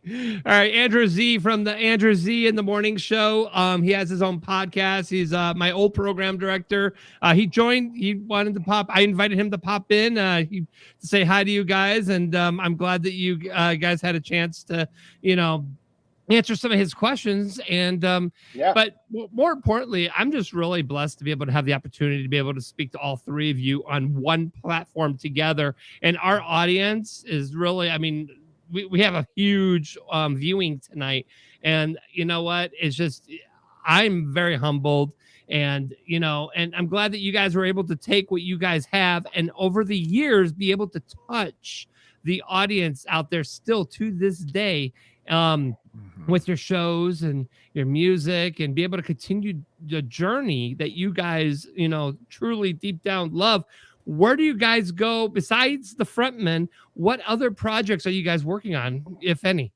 All right, Andrew Z from the Andrew Z in the Morning Show. He has his own podcast. He's my old program director. He joined. He wanted to pop. I invited him to pop in to say hi to you guys, and I'm glad that you guys had a chance to, answer some of his questions. And but more importantly, I'm just really blessed to be able to have the opportunity to be able to speak to all 3 of you on one platform together. And our audience is really, I mean, we have a huge viewing tonight, and you know what? It's just, I'm very humbled, and and I'm glad that you guys were able to take what you guys have, and over the years be able to touch the audience out there still to this day, with your shows and your music, and be able to continue the journey that you guys, truly deep down love. Where do you guys go besides the Frontmen? What other projects are you guys working on, if any?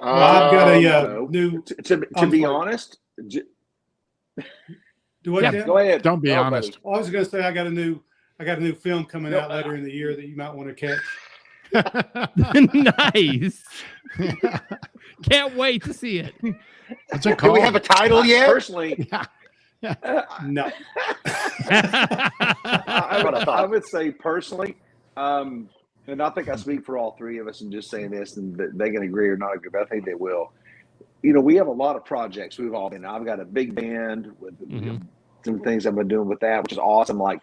I've got a new.
To be honest,
Do what?
Yeah,
Tim?
go ahead.
Don't be honest.
I was going to say I got a new film coming out later in the year that you might want to catch.
Nice. Can't wait to see it.
What's it
Do
called?
we have a title yet? Personally,
No.
I would say personally, and I think I speak for all 3 of us in just saying this, and they can agree or not agree, but I think they will. We have a lot of projects we've all been. I've got a big band with some things I've been doing with that, which is awesome. Like,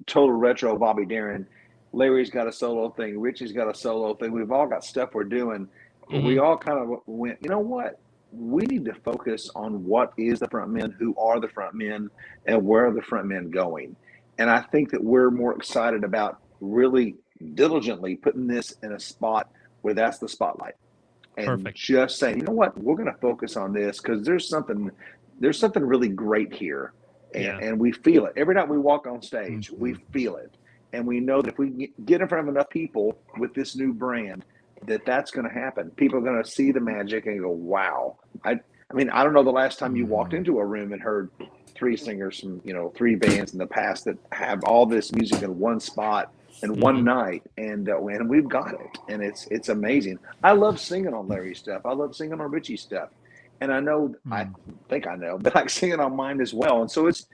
Total Retro, Bobby Darin. Larry's got a solo thing. Richie's got a solo thing. We've all got stuff we're doing. We all kind of went, you know what? We need to focus on what is the Frontmen, who are the Frontmen, and where are the Frontmen going. And I think that we're more excited about really diligently putting this in a spot where that's the spotlight. And just saying, you know what, we're going to focus on this because there's something really great here. And we feel it. Every night we walk on stage, we feel it. And we know that if we get in front of enough people with this new brand, that's going to happen. People are going to see the magic and go, wow. I mean, I don't know the last time you walked into a room and heard 3 singers from, 3 bands in the past that have all this music in one spot in one night, and we've got it, and it's amazing. I love singing on Larry's stuff. I love singing on Richie's stuff, and I know I think I know, but I like singing on mine as well. And so it's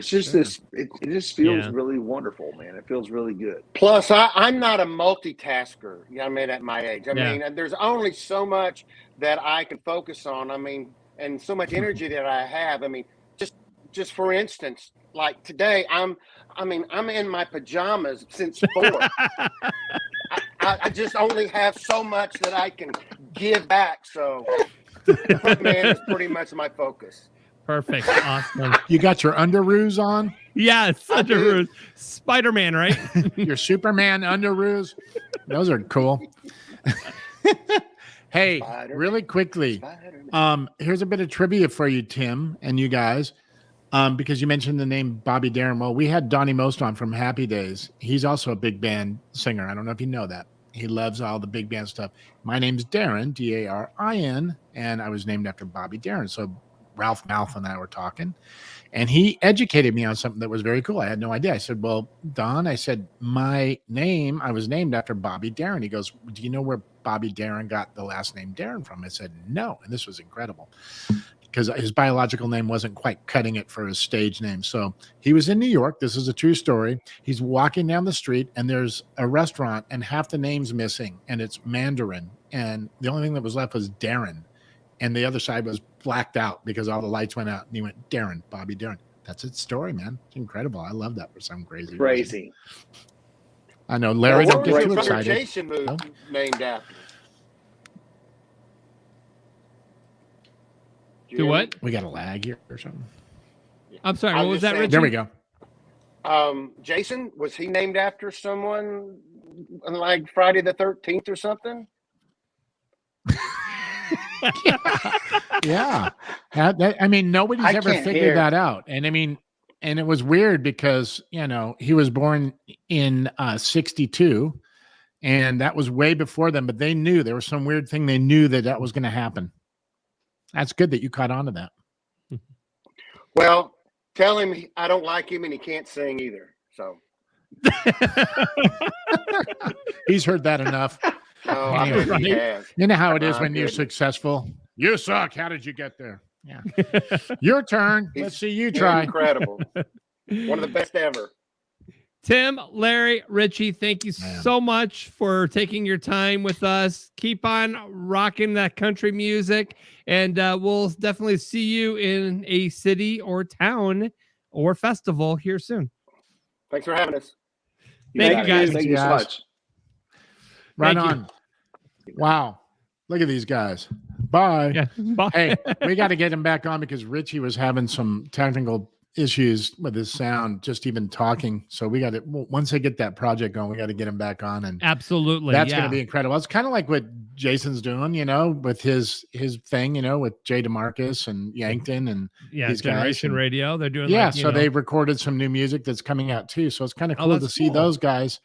just this. It just feels really wonderful, man. It feels really good.
Plus, I'm not a multitasker. I mean, at my age, I mean, there's only so much that I can focus on. I mean, and so much energy that I have. I mean, just for instance, like today, I'm in my pajamas since 4. I just only have so much that I can give back. So, man, is pretty much my focus.
Perfect. Awesome.
You got your underoos on?
Yes, underoos. Spider-Man, right?
Your Superman underoos. Those are cool. Hey, really quickly, here's a bit of trivia for you, Tim, and you guys. Because you mentioned the name Bobby Darin. Well, we had Donnie Most on from Happy Days. He's also a big band singer. I don't know if you know that. He loves all the big band stuff. My name's Darin, Darin, and I was named after Bobby Darin. So Ralph Mouth and I were talking, and he educated me on something that was very cool. I had no idea. I said, well, Don, I said, I was named after Bobby Darin. He goes, do you know where Bobby Darin got the last name Darin from? I said, no. And this was incredible, because his biological name wasn't quite cutting it for his stage name. So he was in New York. This is a true story. He's walking down the street, and there's a restaurant, and half the name's missing, and it's Mandarin. And the only thing that was left was Darin. And the other side was blacked out because all the lights went out. And he went, Darin, Bobby Darin. That's its story, man. It's incredible. I love that for some crazy reason. I know. Larry, don't get too excited.
Jason named after.
Do what?
We got a lag here or something.
I'm sorry. What was that, Richie?
There we go.
Jason, was he named after someone like Friday the 13th or something?
Yeah. I mean, nobody's ever figured that out. And I mean, and it was weird because, he was born in 62, and that was way before them, but they knew there was some weird thing. They knew that was going to happen. That's good that you caught on to that.
Well, tell him I don't like him and he can't sing either. So
he's heard that enough.
Oh,
anyway,
I bet he has.
You know how it is when you're successful. You suck. How did you get there? Yeah. Your turn. Let's see you try.
Incredible. One of the best ever.
Tim, Larry, Richie, thank you so much for taking your time with us. Keep on rocking that country music, and we'll definitely see you in a city or town or festival here soon.
Thanks for having us.
Thank you, guys.
Thank you so much.
Right on. Wow. Look at these guys. Bye.
Yeah, bye.
Hey, we got to get him back on because Richie was having some technical issues with his sound, just even talking. So we got to, once they get that project going, we got to get him back on. And
absolutely,
that's going to be incredible. It's kind of like what Jason's doing, with his thing, with Jay DeMarcus and Yankton and these
Generation
guys.
Radio. They're doing
so they recorded some new music that's coming out too. So it's kind of cool to see those guys.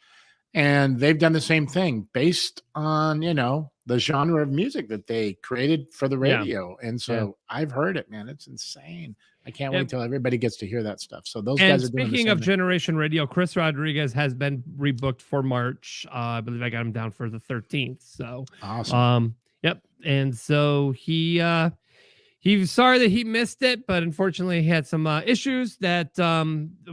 And they've done the same thing based on, the genre of music that they created for the radio. And so I've heard it, man. It's insane. I can't wait till everybody gets to hear that stuff. So those guys are doing the
speaking
same
of
thing.
Generation Radio, Chris Rodriguez has been rebooked for March. I believe I got him down for the 13th. So
awesome.
Yep. And so he's sorry that he missed it, but unfortunately he had some issues that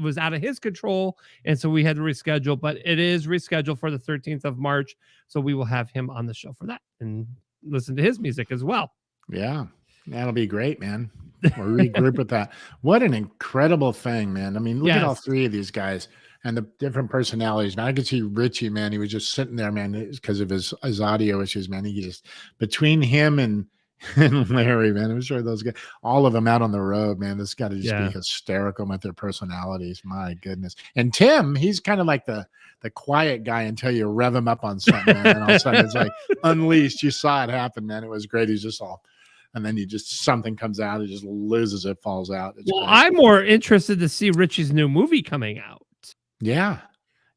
was out of his control. And so we had to reschedule, but it is rescheduled for the 13th of March. So we will have him on the show for that and listen to his music as well.
Yeah. That'll be great, man. We'll regroup with that. What an incredible thing, man. I mean, look at all three of these guys and the different personalities. Man, I could see Richie, man. He was just sitting there, man, because of his audio issues, man. He just, between him and and Larry, man. I'm sure those guys, all of them out on the road, man. This got to just
Yeah.
be hysterical with their personalities. My goodness. And Tim, he's kind of like the quiet guy until you rev him up on something, man. And all of a sudden it's like unleashed. You saw it happen, man. It was great. He's just all, and then something comes out, he just loses it, falls out. It's
Well,
great.
I'm more interested to see Richie's new movie coming out.
Yeah.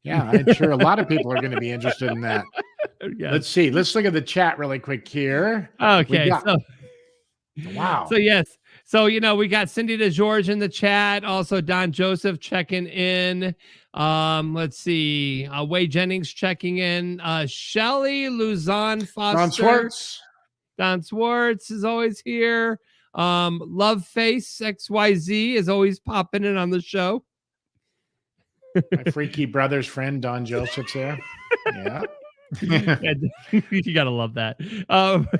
Yeah, I'm sure a lot of people are going to be interested in that.
Yes.
Let's see. Let's look at the chat really quick here.
Okay.
Wow.
So yes. So we got Cindy DeGeorge in the chat. Also Don Joseph checking in. Let's see. Wade Jennings checking in. Shelly Luzon Foster. Don Swartz is always here. Love Face XYZ is always popping in on the show.
My freaky brother's friend Don Joseph's there. Yeah.
You gotta love that.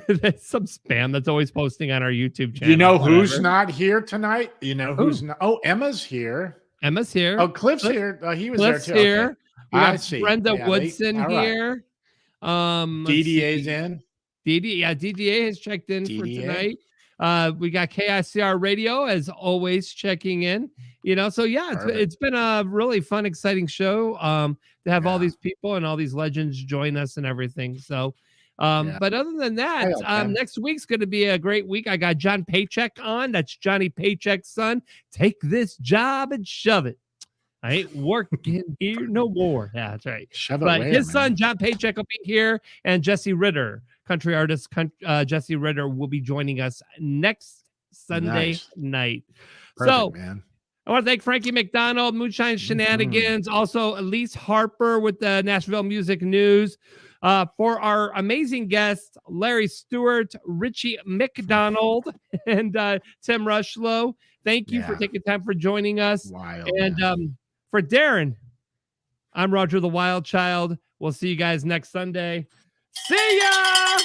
That's some spam that's always posting on our YouTube channel.
You know who's not here tonight? You know who's not? Oh, Emma's here.
Emma's here.
Oh, Cliff's here. Oh, he was
Cliff's
there too.
here.
Okay.
We
I
got
see.
Brenda
Yeah,
Woodson
all right.
here.
DDA's in.
DDA has checked in for tonight. We got KICR Radio as always checking in. So yeah, it's been a really fun, exciting show. To have all these people and all these legends join us and everything. So, but other than that, next week's going to be a great week. I got John Paycheck on. That's Johnny Paycheck's son. Take this job and shove it. I ain't working here no more. Yeah, that's right. But his son, John Paycheck, will be here, and Jesse Ritter, country artist Jesse Ritter, will be joining us next Sunday night.
Perfect, man.
I want to thank Frankie MacDonald, Moonshine Shenanigans, also Elise Harper with the Nashville Music News. For our amazing guests, Larry Stewart, Richie McDonald, and Tim Rushlow. Thank you for taking time for joining us. And for Darren, I'm Roger the Wild Child. We'll see you guys next Sunday. See ya!